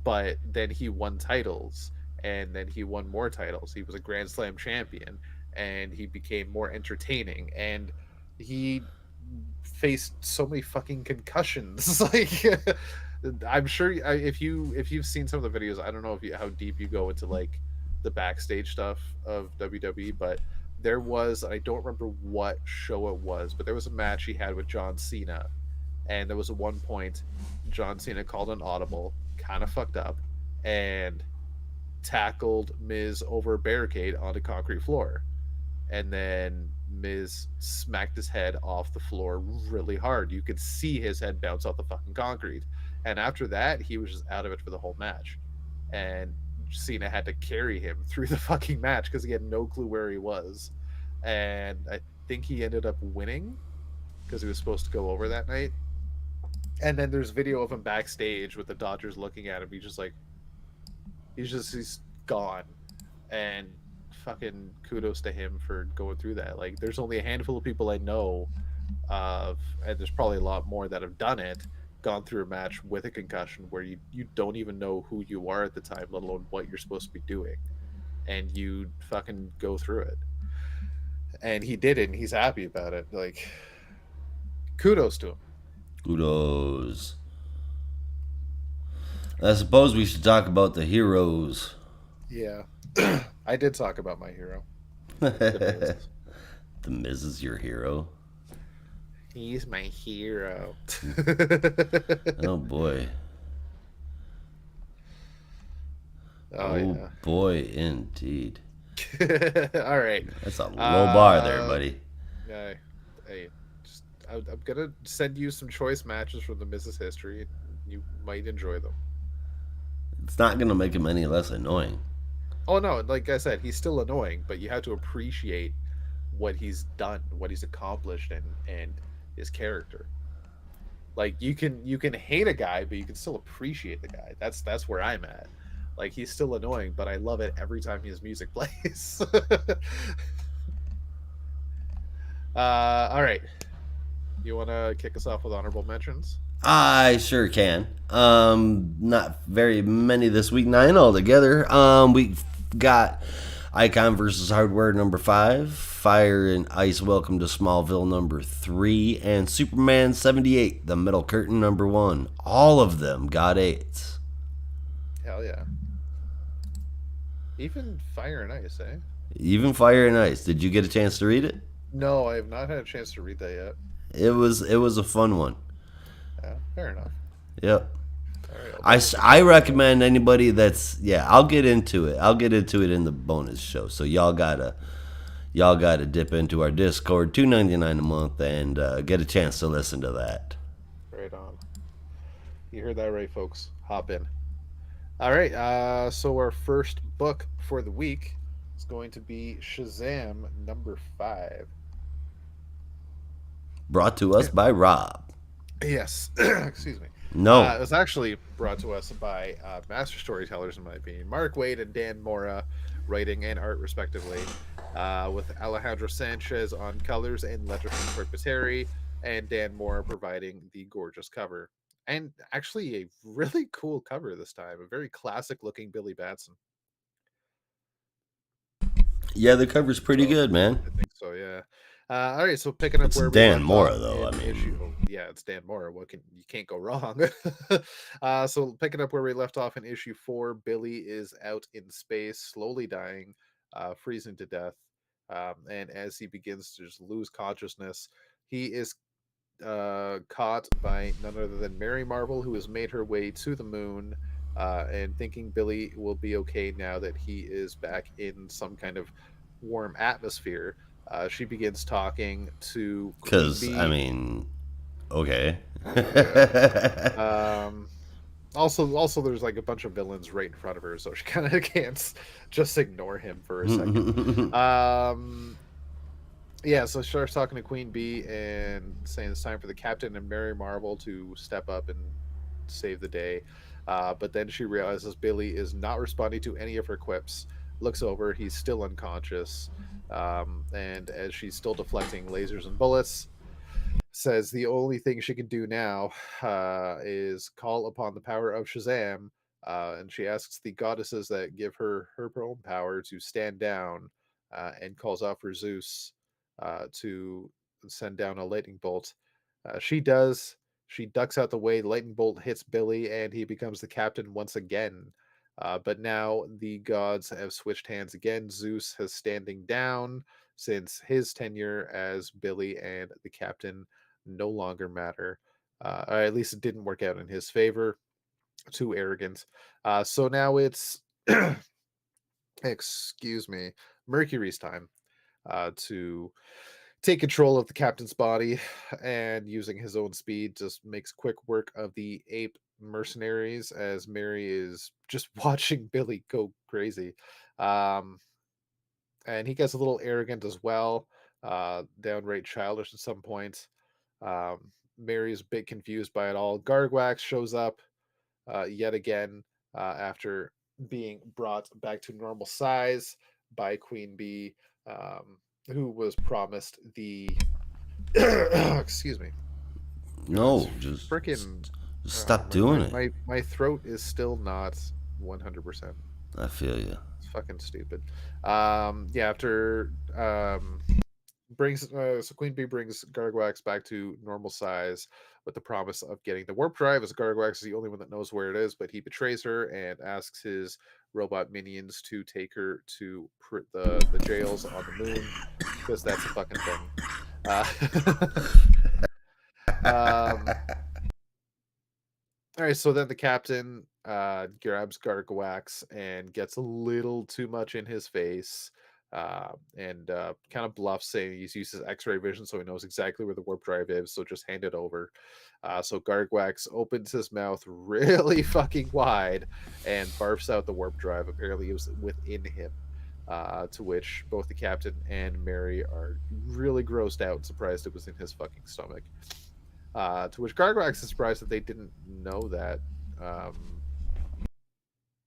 but then he won titles, and then he won more titles. He was a Grand Slam champion, and he became more entertaining, and he faced so many fucking concussions. Like I'm sure if you've seen some of the videos, I don't know how deep you go into like the backstage stuff of WWE, but there was, I don't remember what show it was, but there was a match he had with John Cena, and there was at one point John Cena called an audible, kind of fucked up, and tackled Miz over a barricade onto concrete floor, and then Miz smacked his head off the floor really hard. You could see his head bounce off the fucking concrete, and after that, he was just out of it for the whole match, and Cena had to carry him through the fucking match because he had no clue where he was, and I think he ended up winning because he was supposed to go over that night. And then there's video of him backstage with the Dodgers looking at him. He's gone, and fucking kudos to him for going through that. Like, there's only a handful of people I know of, and there's probably a lot more that have done it, gone through a match with a concussion where you don't even know who you are at the time, let alone what you're supposed to be doing, and you fucking go through it. And he did it, and he's happy about it. Like, kudos to him. Kudos. I suppose we should talk about the heroes Yeah. I did talk about my hero, The Miz. The Miz is your hero. He's my hero. Oh boy. Oh Oh yeah. boy, indeed. All right. That's a low bar there, Uh, buddy. I, I just I'm gonna send you some choice matches from the Mrs. History, and you might enjoy them. It's not gonna make him any less annoying. Oh no, like I said, he's still annoying, but you have to appreciate what he's done, what he's accomplished, and his character. Like you can hate a guy, but you can still appreciate the guy. That's where I'm at. Like he's still annoying, but I love it every time his music plays. All right. You want to kick us off with honorable mentions? I sure can. Not very many this week, 9 altogether. We got Icon versus Hardware number 5, Fire and Ice Welcome to Smallville number 3, and Superman 78, The Metal Curtain number 1. All of them got 8s. Hell yeah. Even Fire and Ice, eh? Even Fire and Ice. Did you get a chance to read it? No, I have not had a chance to read that yet. It was a fun one. Yeah, fair enough. Yep. All right, I'll I, definitely I check that out. recommend anybody that's yeah. I'll get into it. I'll get into it in the bonus show. So y'all gotta dip into our Discord, $2.99 a month, and get a chance to listen to that. Right on. You heard that right, folks. Hop in. All right. So our first book for the week is going to be Shazam number 5. Brought to us by Rob. Yes. Excuse me. No, It was actually brought to us by master storytellers, in my opinion, Mark Wade and Dan Mora, writing and art respectively, with Alejandro Sanchez on colors and letters from Corey Pateri, and Dan Mora providing the gorgeous cover. And actually, a really cool cover this time. A very classic looking Billy Batson. yeah, the cover's pretty So good, man. I think so, yeah. All right, so picking up It's where we Dan left off Mora, though. I in issue, mean, oh, yeah, it's Dan Mora. What can you can't go wrong. So picking up where we left off in issue 4, Billy is out in space, slowly dying, freezing to death, and as he begins to just lose consciousness, he is caught by none other than Mary Marvel, who has made her way to the moon, and thinking Billy will be okay now that he is back in some kind of warm atmosphere. She begins talking to Queen because I Bee. mean, okay. Yeah. Um, also, there's like a bunch of villains right in front of her, so she kind of can't just ignore him for a second. Um, yeah, so she starts talking to Queen Bee and saying it's time for the Captain and Mary Marvel to step up and save the day. But then she realizes Billy is not responding to any of her quips. Looks over, he's still unconscious. And as she's still deflecting lasers and bullets, says the only thing she can do now is call upon the power of Shazam. And she asks the goddesses that give her own power to stand down, and calls out for Zeus to send down a lightning bolt. She does. She ducks out the way. The lightning bolt hits Billy, and he becomes the captain once again. But now the gods have switched hands again. Zeus has standing down since his tenure as Billy and the captain no longer matter. Or at least it didn't work out in his favor. Too arrogant. So now it's, excuse me, Mercury's time to take control of the captain's body, and using his own speed just makes quick work of the ape mercenaries as Mary is just watching Billy go crazy. Um, and he gets a little arrogant as well, downright childish at some point. Mary's a bit confused by it all. Gargwax shows up yet again after being brought back to normal size by Queen Bee, who was promised the excuse me. It's No, just freaking stop my, my doing it. my my throat is still not 100%. I feel you. It's fucking stupid. Yeah, after brings so Queen Bee brings Gargwax back to normal size with the promise of getting the warp drive, as Gargwax is the only one that knows where it is, but he betrays her and asks his robot minions to take her to the jails on the moon, because that's a fucking thing. Um, all right, so then the captain grabs Gargwax and gets a little too much in his face, and kind of bluffs, saying he's used his X-ray vision, so he knows exactly where the warp drive is. So just hand it over. So Gargwax opens his mouth really fucking wide and barfs out the warp drive. Apparently, it was within him. To which both the captain and Mary are really grossed out and surprised it was in his fucking stomach. To which Gargwax is surprised that they didn't know that, um,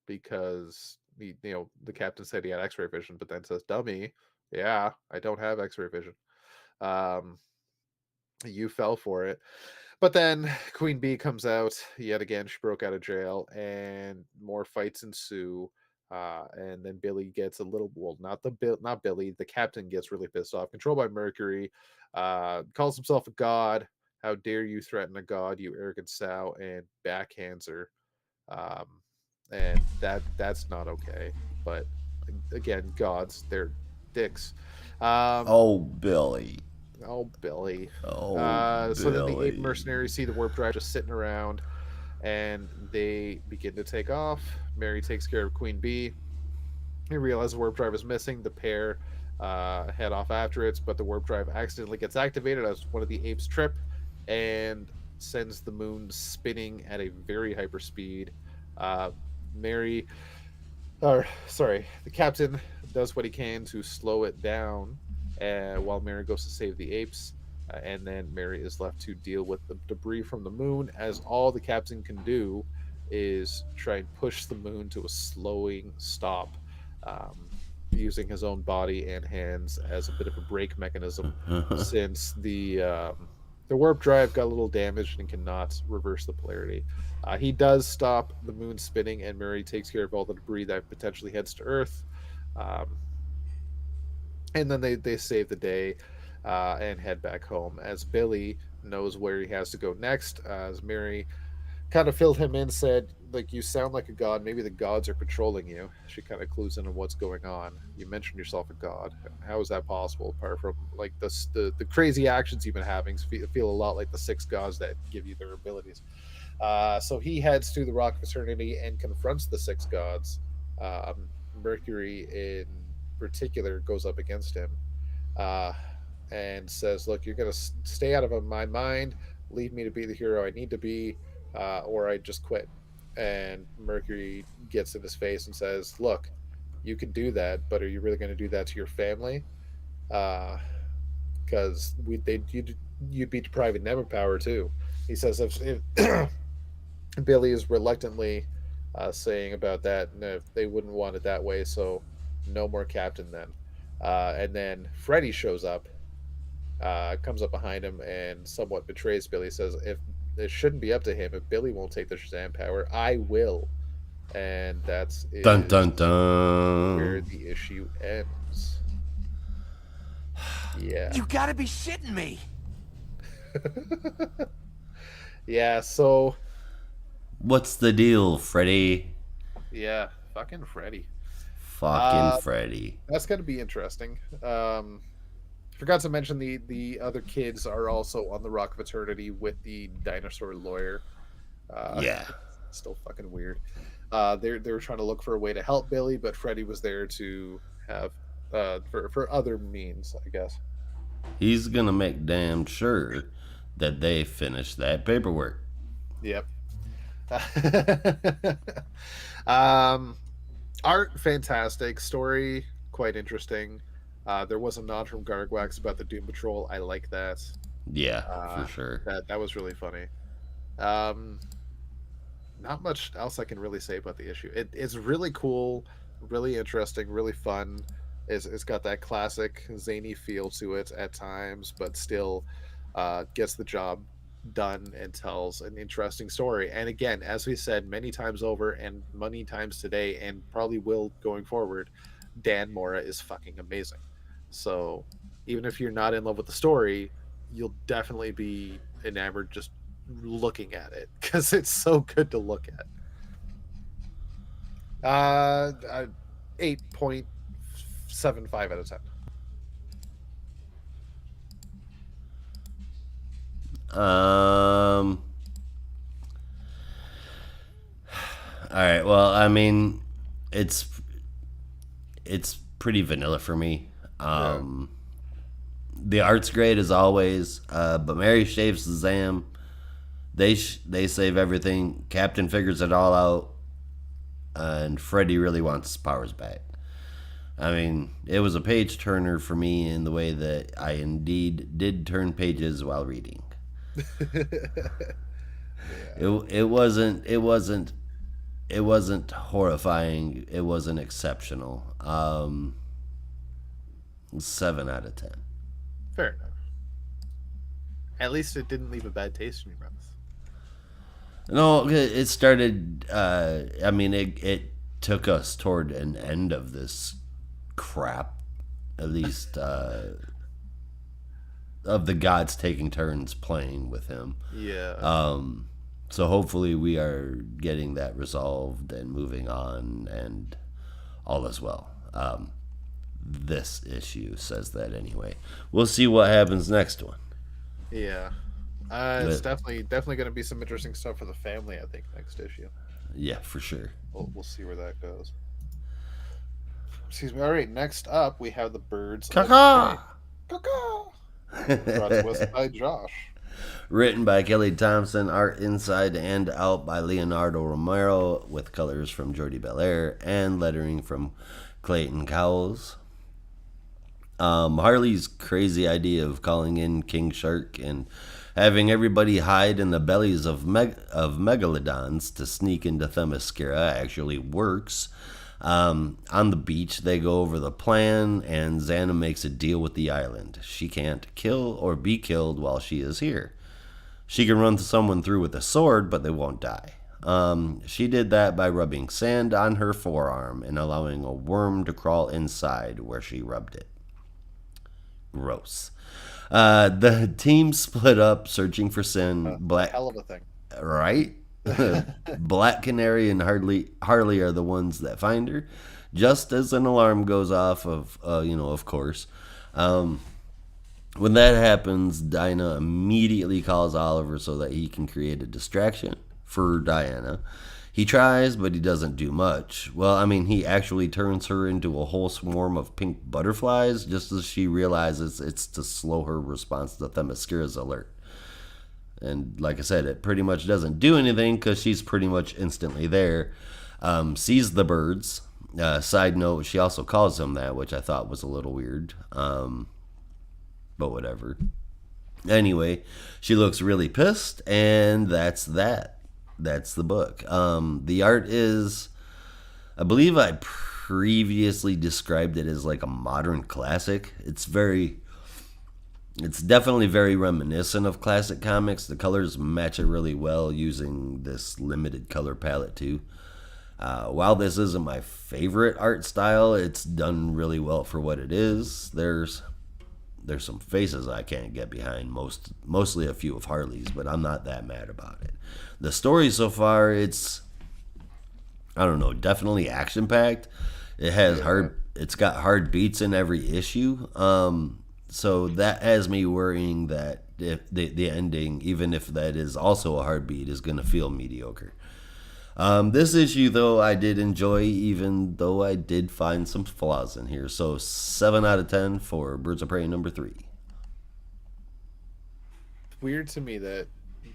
because the captain said he had X-ray vision, but then says, "Dummy, yeah, I don't have X-ray vision. Um, you fell for it." But then Queen Bee comes out yet again. She broke out of jail, and more fights ensue. And then Billy gets a little, well, not Billy. The captain gets really pissed off, controlled by Mercury. Calls himself a god. How dare you threaten a god, you arrogant sow, and backhands her. Um, and that's not okay. But again, gods, they're dicks. Um, Oh, Billy. oh, Billy. Oh, So then the ape Billy. mercenaries see the warp drive just sitting around, and they begin to take off. Mary takes care of Queen Bee. They realize the warp drive is missing. The pair head off after it, but the warp drive accidentally gets activated as one of the apes trip and sends the moon spinning at a very hyper speed. Mary, or sorry, the captain does what he can to slow it down, while Mary goes to save the apes. And then Mary is left to deal with the debris from the moon, as all the captain can do is try and push the moon to a slowing stop, um, using his own body and hands as a bit of a brake mechanism, since the warp drive got a little damaged and cannot reverse the polarity. He does stop the moon spinning, and Murray takes care of all the debris that potentially heads to Earth. Um, and then they save the day, and head back home, as Billy knows where he has to go next. As Mary kind of filled him in, said, like, you sound like a god. Maybe the gods are controlling you. She kind of clues in on what's going on. You mentioned yourself a god. How is that possible? Apart from like the crazy actions you've been having, feel a lot like the six gods that give you their abilities. So he heads to the Rock of Eternity and confronts the six gods. Mercury, in particular, goes up against him, uh, and says, "Look, you're gonna stay out of my mind. Leave me to be the hero I need to be, or I just quit." And Mercury gets in his face and says, "Look, you can do that, but are you really going to do that to your family? Because you'd be depriving them of power too." He says, if Billy is reluctantly saying about that, and if they wouldn't want it that way, so no more captain then. And then Freddy shows up, comes up behind him, and somewhat betrays Billy. Says, "If it shouldn't be up to him, if Billy won't take the Shazam power, I will." And that's Dun is dun where dun. the issue ends. Yeah. You gotta be shitting me. Yeah, so What's the deal, Freddy? yeah, fucking Freddy. Fucking Freddy. That's gonna be interesting. Forgot to mention the other kids are also on the Rock of Eternity with the dinosaur lawyer. Yeah. Still fucking weird. They were trying to look for a way to help Billy, but Freddy was there to have for other means, I guess. He's gonna make damn sure that they finish that paperwork. Yep. um, Art fantastic, story quite interesting. There was a nod from Gargwax about the Doom Patrol. I like that. Yeah, for sure. That was really funny. Um, Not much else I can really say about the issue. It's really cool, really interesting, really fun. It's got that classic zany feel to it at times, but still gets the job done and tells an interesting story. And again, as we said many times over and many times today, and probably will going forward, Dan Mora is fucking amazing. So even if you're not in love with the story, you'll definitely be enamored just looking at it, because it's so good to look at. Uh, uh 8.75 out of 10. Um. All right. Well, I mean, it's it's pretty vanilla for me. Yeah. The art's great as always, but Mary shaves Shazam. They save everything. Captain figures it all out, and Freddy really wants his powers back. I mean, it was a page turner for me in the way that I indeed did turn pages while reading. Yeah. It wasn't horrifying. It wasn't exceptional. 7 out of 10. Fair enough. At least it didn't leave a bad taste in your mouth. No, it started. I mean, it took us toward an end of this crap. At least of the gods taking turns playing with him. Yeah. So hopefully we are getting that resolved and moving on, and all is well. This issue says that anyway. We'll see what happens next one. Yeah. It's But definitely going to be some interesting stuff for the family, I think, next issue. yeah, for sure. We'll see where that goes. Excuse me. All right, next up we have the Birds of Prey. Caca. Caw-caw! Brought to us by Josh. Written by Kelly Thompson, art inside and out by Leonardo Romero, with colors from Jordi Belair and lettering from Clayton Cowles. Harley's crazy idea of calling in King Shark and having everybody hide in the bellies of megalodons to sneak into Themyscira actually works. On the beach, they go over the plan, and Xana makes a deal with the island. She can't kill or be killed while she is here. She can run someone through with a sword, but they won't die. She did that by rubbing sand on her forearm and allowing a worm to crawl inside where she rubbed it. Gross. The team split up searching for Sin. Hell of a thing. Right? Black Canary and Harley are the ones that find her. Just as an alarm goes off of course. When that happens, Dinah immediately calls Oliver so that he can create a distraction for Diana. He tries, but he doesn't do much. Well, I mean, he actually turns her into a whole swarm of pink butterflies just as she realizes it's to slow her response to Themyscira's alert. And like I said, it pretty much doesn't do anything because she's pretty much instantly there. Sees the birds. Side note, she also calls them that, which I thought was a little weird. But whatever. Anyway, she looks really pissed, and that's that. That's the book. The art is, I believe I previously described it as like a modern classic. It's definitely very reminiscent of classic comics. The colors match it really well using this limited color palette too. While this isn't my favorite art style, it's done really well for what it is. There's some faces I can't get behind, mostly a few of Harley's, but I'm not that mad about it. The story so far, I don't know, definitely action packed. It's got hard beats in every issue. So that has me worrying that if the ending, even if that is also a hard beat, is going to feel mediocre. This issue, though, I did enjoy, even though I did find some flaws in here. So 7 out of 10 for Birds of Prey #3. Weird to me that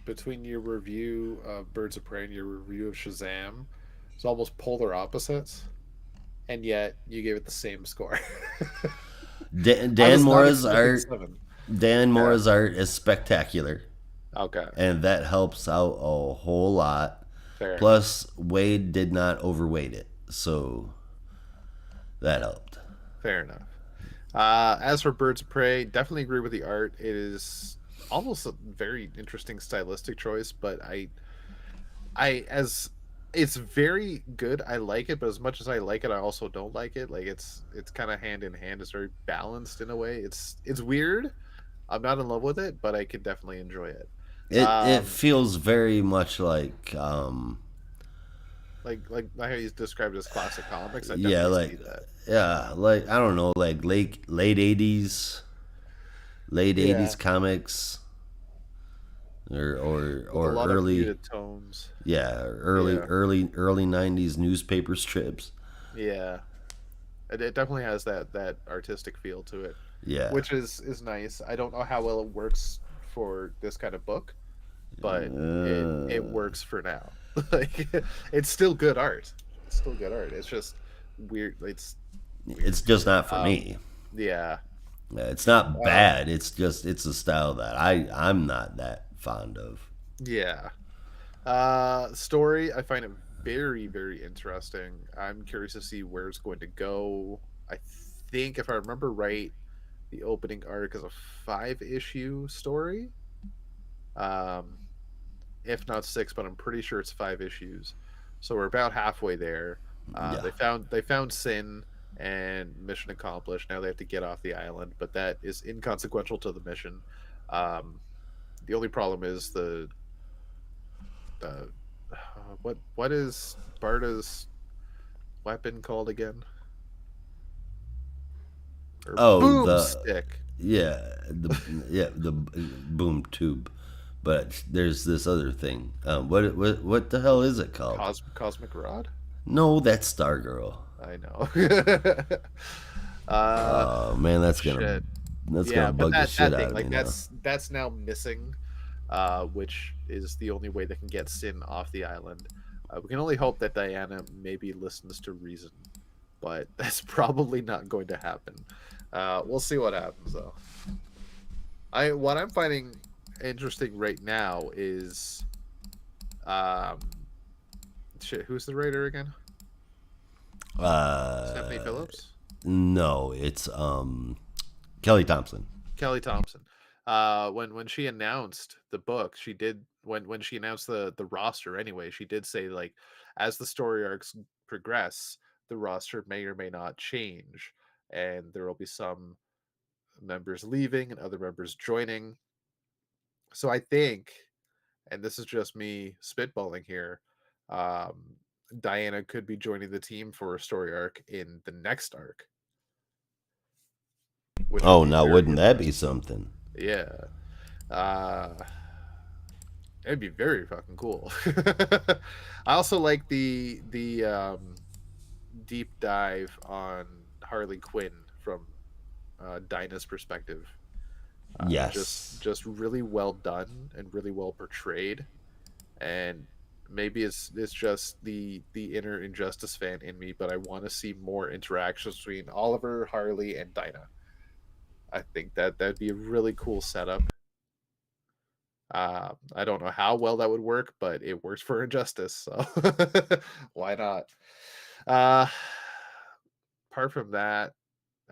between your review of Birds of Prey and your review of Shazam, it's almost polar opposites, and yet you gave it the same score. I Dan was not Mora's expecting art, 7. Dan Yeah. Mora's art is spectacular, Okay. and that helps out a whole lot. Fair enough. Plus, Wade did not overweight it, so that helped. Fair enough. As for Birds of Prey, definitely agree with the art. It is almost a very interesting stylistic choice, but as it's very good. I like it, but as much as I like it, I also don't like it. Like it's kind of hand in hand. It's very balanced in a way. It's weird. I'm not in love with it, but I could definitely enjoy it. It Um, feels very much like how he's described as classic comics. I Yeah, definitely like see that. yeah, like I don't know, like late 80s, late Yeah, 80s comics with a or lot of early muted tones. yeah, Yeah, early 90s newspaper strips. yeah. It definitely has that artistic feel to it, Yeah. which is nice. I don't know how well it works for this kind of book, but it Uh, works for now. Like it's still good art. It's still good art. It's just weird. It's it's weird. just not for Um, me. yeah. It's not Uh, bad. It's just it's a style that I'm not that fond of. yeah. Story. I find it very very interesting. I'm curious to see where it's going to go. I think if I remember right, the opening arc is a 5 issue story. Um, if not 6, but I'm pretty sure it's 5 issues. So we're about halfway there. Yeah. They found Sin and mission accomplished. Now they have to get off the island, but that is inconsequential to the mission. Um, the only problem is the what is Barta's weapon called again? Or Oh, boomstick. the boom tube. But there's this other thing. What the hell is it called? Cosmic rod. No, that's Stargirl. I know. uh, Oh man, shit. that's gonna Yeah, but bug the shit that thing, out of me like now. that's now missing, which is the only way they can get Sin off the island. We can only hope that Diana maybe listens to reason, but that's probably not going to happen. We'll see what happens though. I what I'm finding interesting right now is, um, shit. Who's the writer again? Stephanie Uh, Phillips. no, it's Kelly Thompson. Kelly Thompson. When she announced the book, she did when she announced the roster anyway, she did say like as the story arcs progress, the roster may or may not change, and there will be some members leaving and other members joining. So I think, and this is just me spitballing here, um, Diana could be joining the team for a story arc in the next arc, which would Oh, be now very wouldn't that be interesting. something? Yeah. Uh, It'd be very fucking cool. I also like the deep dive on Harley Quinn from Dinah's perspective. Yes. Just really well done and really well portrayed. And maybe it's just the inner Injustice fan in me, but I want to see more interactions between Oliver, Harley, and Dinah. I think that'd be a really cool setup. I don't know how well that would work, but it works for Injustice, so why not? Uh, apart from that,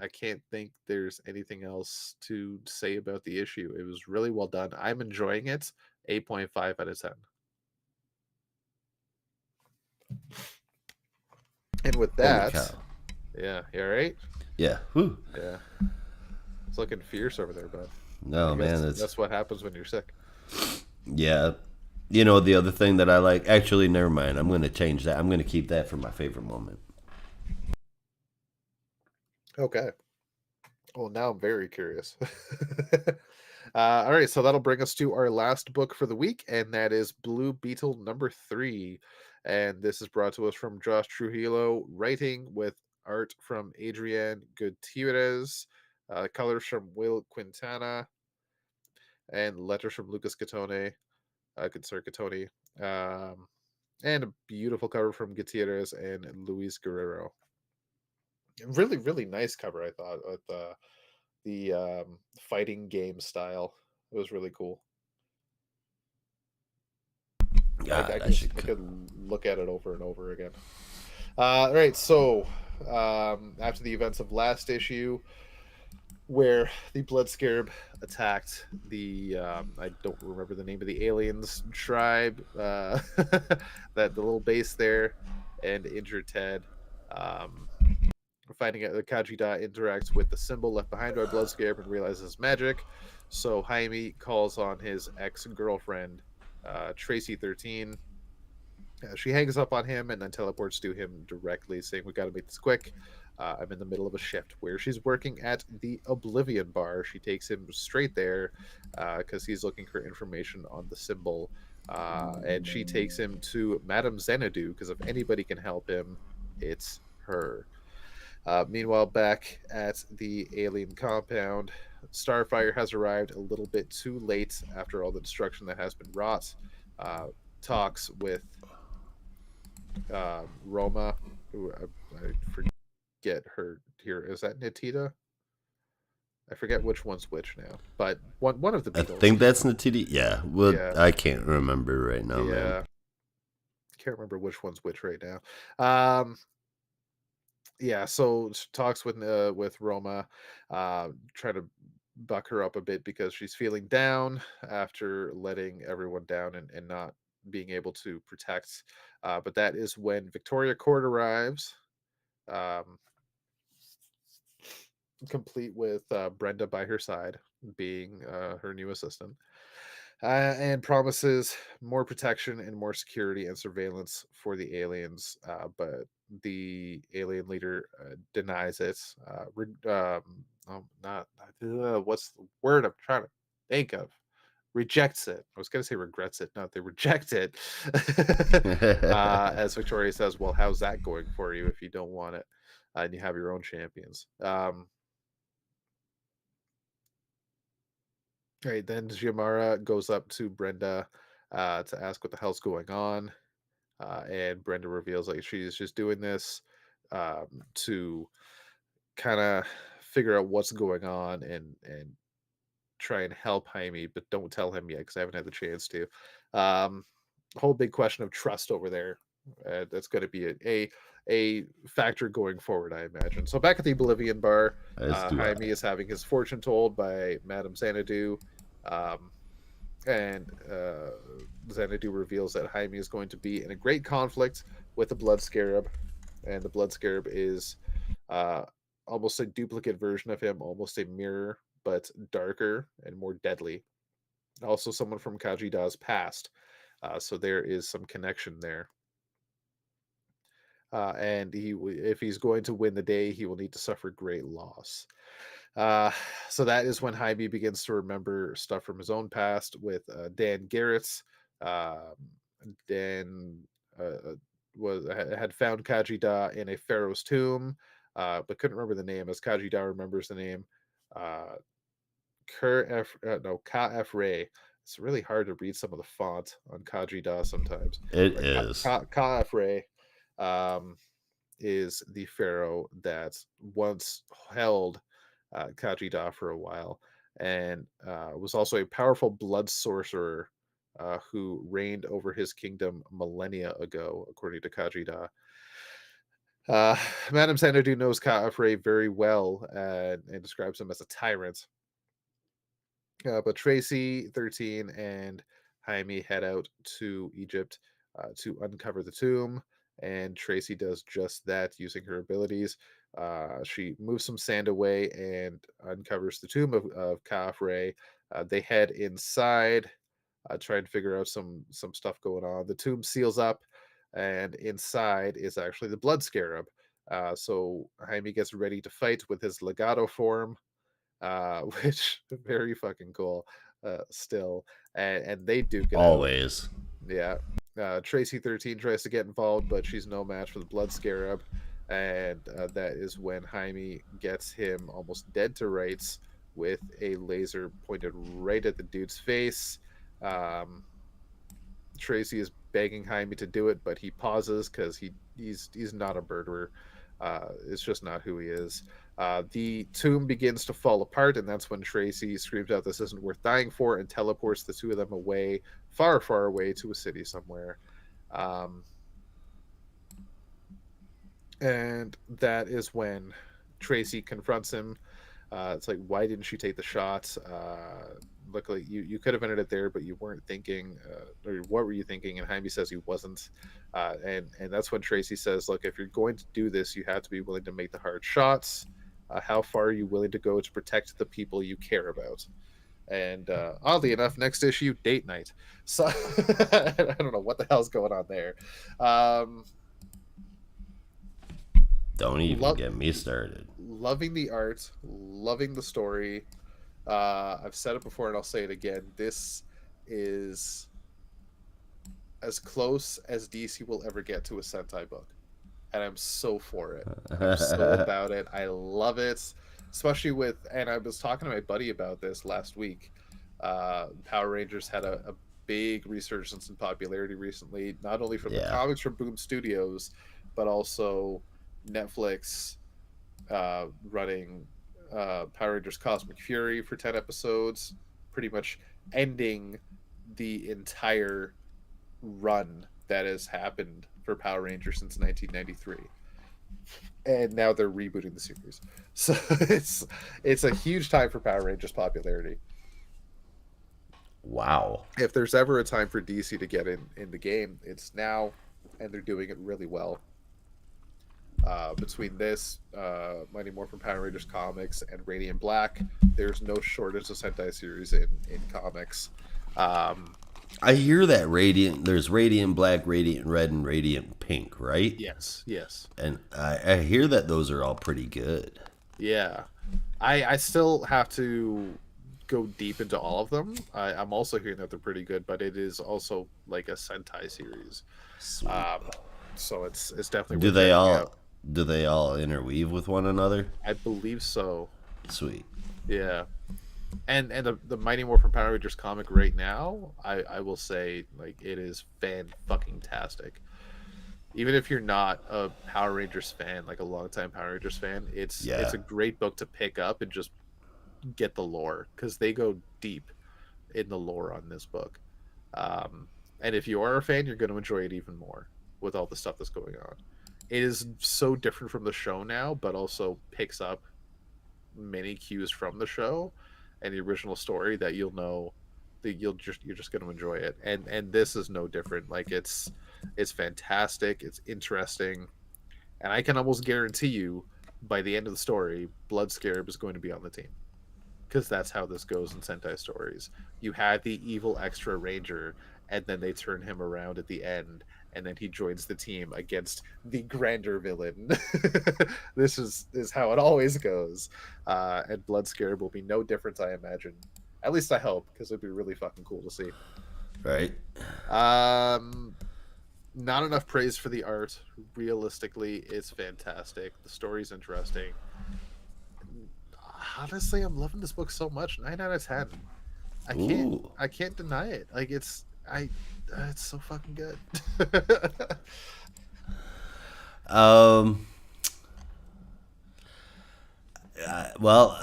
I can't think there's anything else to say about the issue. It was really well done. I'm enjoying it. 8.5 out of 10. And with Holy that, cow. yeah, you all right? Yeah. Whew. Yeah, it's looking fierce over there, bud. I No, guess man, it's that's what happens when you're sick. yeah. You know the other thing that I like. Actually, never mind. I'm going to change that. I'm going to keep that for my favorite moment. Okay. Well, now I'm very curious. All right, so that'll bring us to our last book for the week, and that is Blue Beetle #3. And this is brought to us from Josh Trujillo, writing with art from Adrian Gutierrez, colors from Will Quintana, and letters from Lucas Catone, Catone, um, and a beautiful cover from Gutierrez and Luis Guerrero. Really, really nice cover, I thought, with the fighting game style. It was really cool. God, I should. I could look at it over and over again. All right, so after the events of last issue, where the Blood Scarab attacked the I don't remember the name of the aliens tribe, that the little base there, and injured Ted. Um, Finding out that Kajida interacts with the symbol left behind by Blood Scarab and realizes magic. So Jaime calls on his ex girlfriend, Tracy 13, She hangs up on him and then teleports to him directly, saying, "We got to make this quick. I'm in the middle of a shift." Where she's working at the Oblivion Bar, she takes him straight there because he's looking for information on the symbol. And she takes him to Madame Xanadu because if anybody can help him, it's her. Meanwhile, back at the alien compound, Starfire has arrived a little bit too late after all the destruction that has been wrought. Talks with Roma, who I forget her here. Is that Natita? I forget which one's which now, but one of the I Beatles. think that's Natiti. Yeah. Well, Yeah, I can't remember right now, man. yeah. Can't remember which one's which right now. Yeah, so talks with Roma, trying to buck her up a bit because she's feeling down after letting everyone down and not being able to protect. But that is when Victoria Court arrives, um, complete with Brenda by her side, being her new assistant, and promises more protection and more security and surveillance for the aliens. But the alien leader denies it. Not what's the word I'm trying to think of? Rejects it. I was going to say regrets it. No, they reject it. As Victoria says, "Well, how's that going for you if you don't want it and you have your own champions?" Right, then Giamara goes up to Brenda to ask what the hell's going on. And Brenda reveals like she's just doing this to kind of figure out what's going on and try and help Jaime, but don't tell him yet because I haven't had the chance to. Um, Whole big question of trust over there. That's going to be a factor going forward, I imagine. So back at the Bolivian bar, As do Jaime I. is having his fortune told by Madame Xanadu. Um, and Xanadu reveals that Jaime is going to be in a great conflict with the Blood Scarab, and the Blood Scarab is uh, almost a duplicate version of him, almost a mirror, but darker and more deadly. Also, someone from Kajida's past, so there is some connection there. And if he's going to win the day, he will need to suffer great loss. Uh, so that is when Hybe begins to remember stuff from his own past with Dan Garrett's. Um, Dan was had found Kajida in a pharaoh's tomb, but couldn't remember the name. As Kajida remembers the name, uh, Ka F Ray. It's really hard to read some of the font on Kajida sometimes. It But is. Ka F Ray um, is the pharaoh that once held Kajida for a while, and was also a powerful blood sorcerer who reigned over his kingdom millennia ago, according to Kajida. Uh, Madame Xanadu knows Ka'afre very well and describes him as a tyrant. But Tracy, 13, and Jaime head out to Egypt to uncover the tomb, and Tracy does just that using her abilities. She moves some sand away and uncovers the tomb of Khafre. They head inside, try and figure out some stuff going on. The tomb seals up, and inside is actually the blood scarab. So Jaime gets ready to fight with his legato form, which very fucking cool still. And they duke it out. Always. Yeah. Tracy 13 tries to get involved, but she's no match for the Blood Scarab. And that is when Jaime gets him almost dead to rights with a laser pointed right at the dude's face. Um, Tracy is begging Jaime to do it, but he pauses because he's not a murderer. It's just not who he is. The tomb begins to fall apart, and that's when Tracy screams out, "This isn't worth dying for," and teleports the two of them away, far, far away to a city somewhere. Um, and that is when Tracy confronts him. It's like, why didn't you take the shots? Look, like you could have ended it there, but you weren't thinking, or what were you thinking? And Jaime says he wasn't. And that's when Tracy says, look, if you're going to do this, you have to be willing to make the hard shots. How far are you willing to go to protect the people you care about? And oddly enough, next issue, date night. So I don't know what the hell's going on there. Um, Don't even lo- get me started. Loving the art, loving the story. I've said it before and I'll say it again. This is as close as DC will ever get to a Sentai book, and I'm so for it. I'm so about it. I love it, especially with. And I was talking to my buddy about this last week. Power Rangers had a big resurgence in popularity recently, not only from the Yeah. comics from Boom Studios, but also Netflix running Power Rangers Cosmic Fury for 10 episodes, pretty much ending the entire run that has happened for Power Rangers since 1993. And now they're rebooting the series. So it's a huge time for Power Rangers popularity. Wow. If there's ever a time for DC to get in the game, it's now, and they're doing it really well. Between this, Mighty Morphin Power Rangers comics, and Radiant Black, there's no shortage of Sentai series in comics. Um, I hear that there's Radiant Black, Radiant Red, and Radiant Pink, right? yes, yes, And I hear that those are all pretty good. yeah. I still have to go deep into all of them. I'm also hearing that they're pretty good, but it is also like a Sentai series. Sweet. So it's definitely Do worth they checking all out. do they all interweave with one another? I believe so. Sweet. Yeah. And the Mighty Morphin Power Rangers comic right now, I will say like it is fan fucking tastic. Even if you're not a Power Rangers fan, like a longtime Power Rangers fan, Yeah. it's a great book to pick up and just get the lore because they go deep in the lore on this book. And if you are a fan, you're going to enjoy it even more with all the stuff that's going on. It is so different from the show now, but also picks up many cues from the show and the original story that you'll know that you're just going to enjoy it. And this is no different. Like it's fantastic. It's interesting, and I can almost guarantee you by the end of the story, Blood Scarab is going to be on the team because that's how this goes in Sentai stories. You had the evil extra ranger, and then they turn him around at the end, and then he joins the team against the grander villain. This is how it always goes, and Blood Scarab will be no different, I imagine. At least I hope, because it'd be really fucking cool to see. Right? Um, Not enough praise for the art. Realistically, it's fantastic. The story's interesting. Honestly, I'm loving this book so much. 9 out of 10. Ooh. I can't deny it. Like it's so fucking good. Um. Well,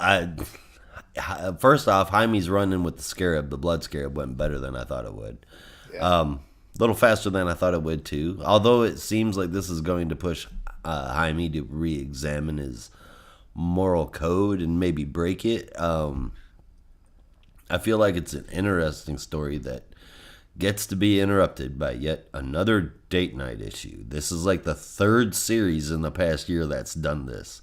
first off, Jaime's running with the scarab. The blood scarab went better than I thought it would. Yeah. A little faster than I thought it would too. Although it seems like this is going to push Jaime to re-examine his moral code and maybe break it. I feel like it's an interesting story that gets to be interrupted by yet another date night issue. This is like the third series in the past year that's done this.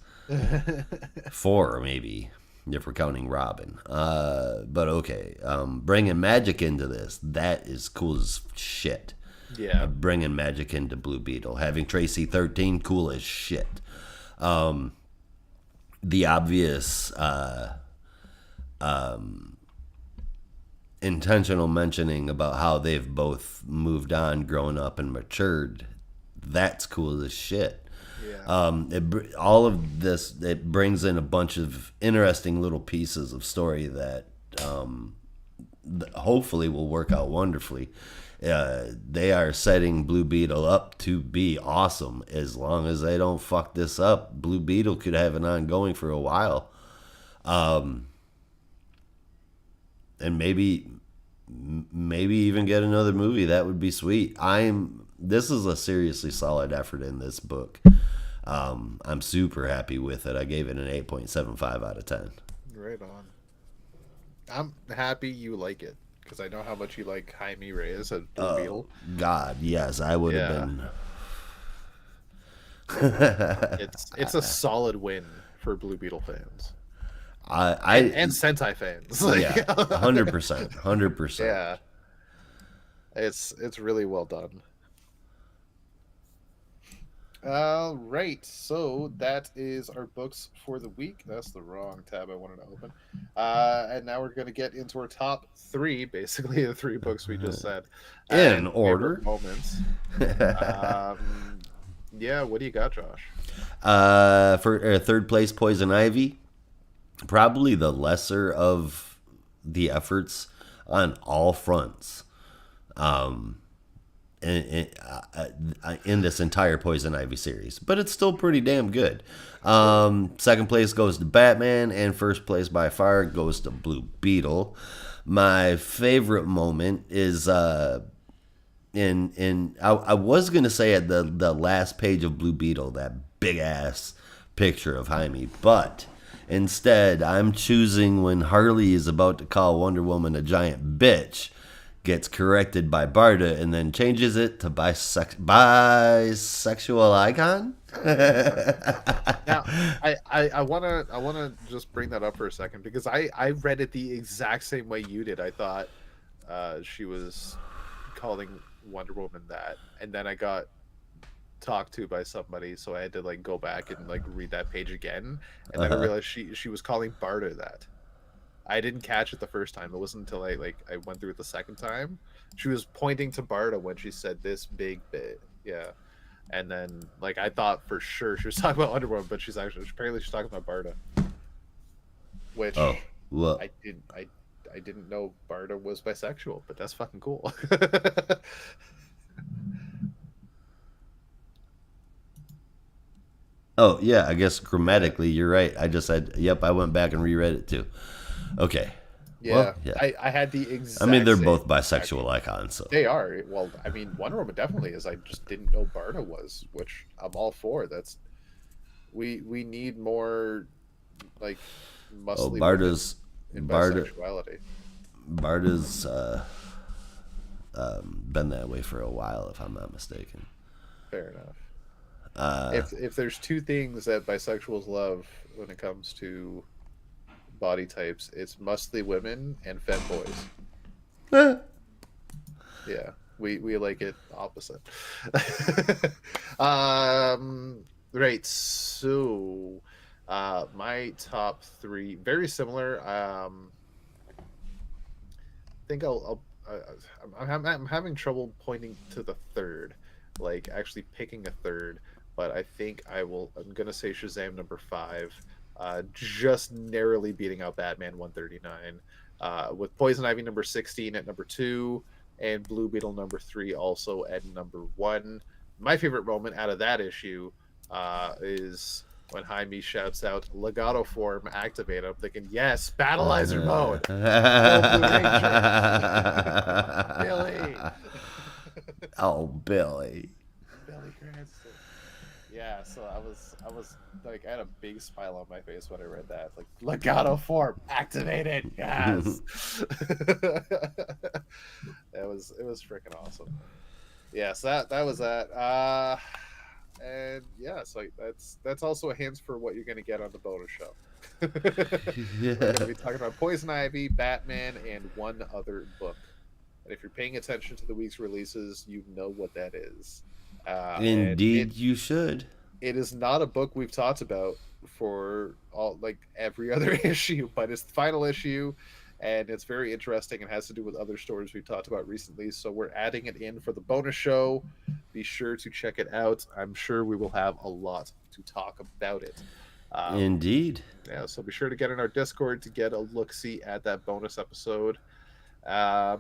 Four, maybe, if we're counting Robin. But okay. Bringing magic into this, that is cool as shit. Yeah. Bringing magic into Blue Beetle. Having Tracy 13, cool as shit. The obvious intentional mentioning about how they've both moved on, grown up, and matured, that's cool as shit. Yeah. All of this, it brings in a bunch of interesting little pieces of story that hopefully will work out wonderfully. They are setting Blue Beetle up to be awesome. As long as they don't fuck this up, Blue Beetle could have an ongoing for a while. And maybe even get another movie. That would be sweet. This is a seriously solid effort in this book. I'm super happy with it. I gave it an 8.75 out of 10. Right on. I'm happy you like it because I know how much you like Jaime Reyes as Blue Beetle. God, yes, I would have Yeah. been. It's a solid win for Blue Beetle fans. and Sentai fans. Like, Yeah, 100%, 100%. yeah, it's really well done. All right, so that is our books for the week. That's the wrong tab I wanted to open. And now we're going to get into our top three, basically the three books we just said, In and order. favorite moments. Yeah, what do you got, Josh? For third place, Poison Ivy. Probably the lesser of the efforts on all fronts. In this entire Poison Ivy series, but it's still pretty damn good. Second place goes to Batman, and first place by far goes to Blue Beetle. My favorite moment is I was gonna say at the last page of Blue Beetle, that big ass picture of Jaime, but instead I'm choosing when Harley is about to call Wonder Woman a giant bitch, gets corrected by Barda, and then changes it to bisexual icon. Now, I wanna just bring that up for a second because I read it the exact same way you did. I thought she was calling Wonder Woman that, and then I got talked to by somebody, so I had to like go back and like read that page again, and then I realized she was calling Barda that. I didn't catch it the first time. It wasn't until I went through it the second time. She was pointing to Barda when she said this big bit. Yeah. And then like I thought for sure she was talking about Wonder Woman, but apparently she's talking about Barda. Which Well, I didn't know Barda was bisexual, but that's fucking cool. oh yeah, I guess grammatically you're right. I just said, yep, I went back and reread it too. Okay. Yeah, well, yeah. I had the exact. I mean, they're same both bisexual reaction. icons, so They are. Well, I mean, Wonder Woman definitely is. I just didn't know Barda was, which I'm all for. That's we need more like muscly women in bisexuality. Barda's been that way for a while, if I'm not mistaken. Fair enough. If there's two things that bisexuals love when it comes to body types, it's muscly women and femboys. Yeah, we like it opposite. Right. So, my top three very similar. I think I'm having trouble pointing to the third, like actually picking a third. But I think I'm gonna say Shazam number 5, just narrowly beating out Batman 139, with Poison Ivy number 16 at number 2, and Blue Beetle number 3 also at number 1. My favorite moment out of that issue is when Jaime shouts out "Legato form activate." I'm thinking, yes, Battleizer mode. Billy. Oh, Billy. Billy Cranston. Yeah, so I was like, I had a big smile on my face when I read that. Like, Legato form activated. Yes. it was freaking awesome. Yeah, so that was that. And yeah, so that's also a hint for what you're gonna get on the bonus show. We're gonna be talking about Poison Ivy, Batman, and one other book. And if you're paying attention to the week's releases, you know what that is. Indeed, you should. It is not a book we've talked about for every other issue, but it's the final issue, and it's very interesting and has to do with other stories we've talked about recently. So we're adding it in for the bonus show. Be sure to check it out. I'm sure we will have a lot to talk about it. Indeed. Yeah, so be sure to get in our Discord to get a look-see at that bonus episode. Yeah,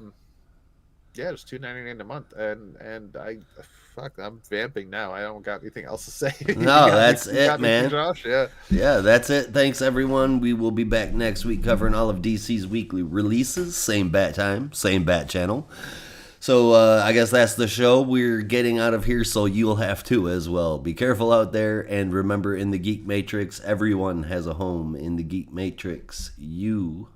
it's $2.99 a month, and I'm vamping now. I don't got anything else to say. No, that's it, man. Josh? Yeah, that's it. Thanks, everyone. We will be back next week covering all of DC's weekly releases. Same bat time, same bat channel. So I guess that's the show. We're getting out of here, so you'll have to as well. Be careful out there, and remember, in the Geek Matrix, everyone has a home. In the Geek Matrix, you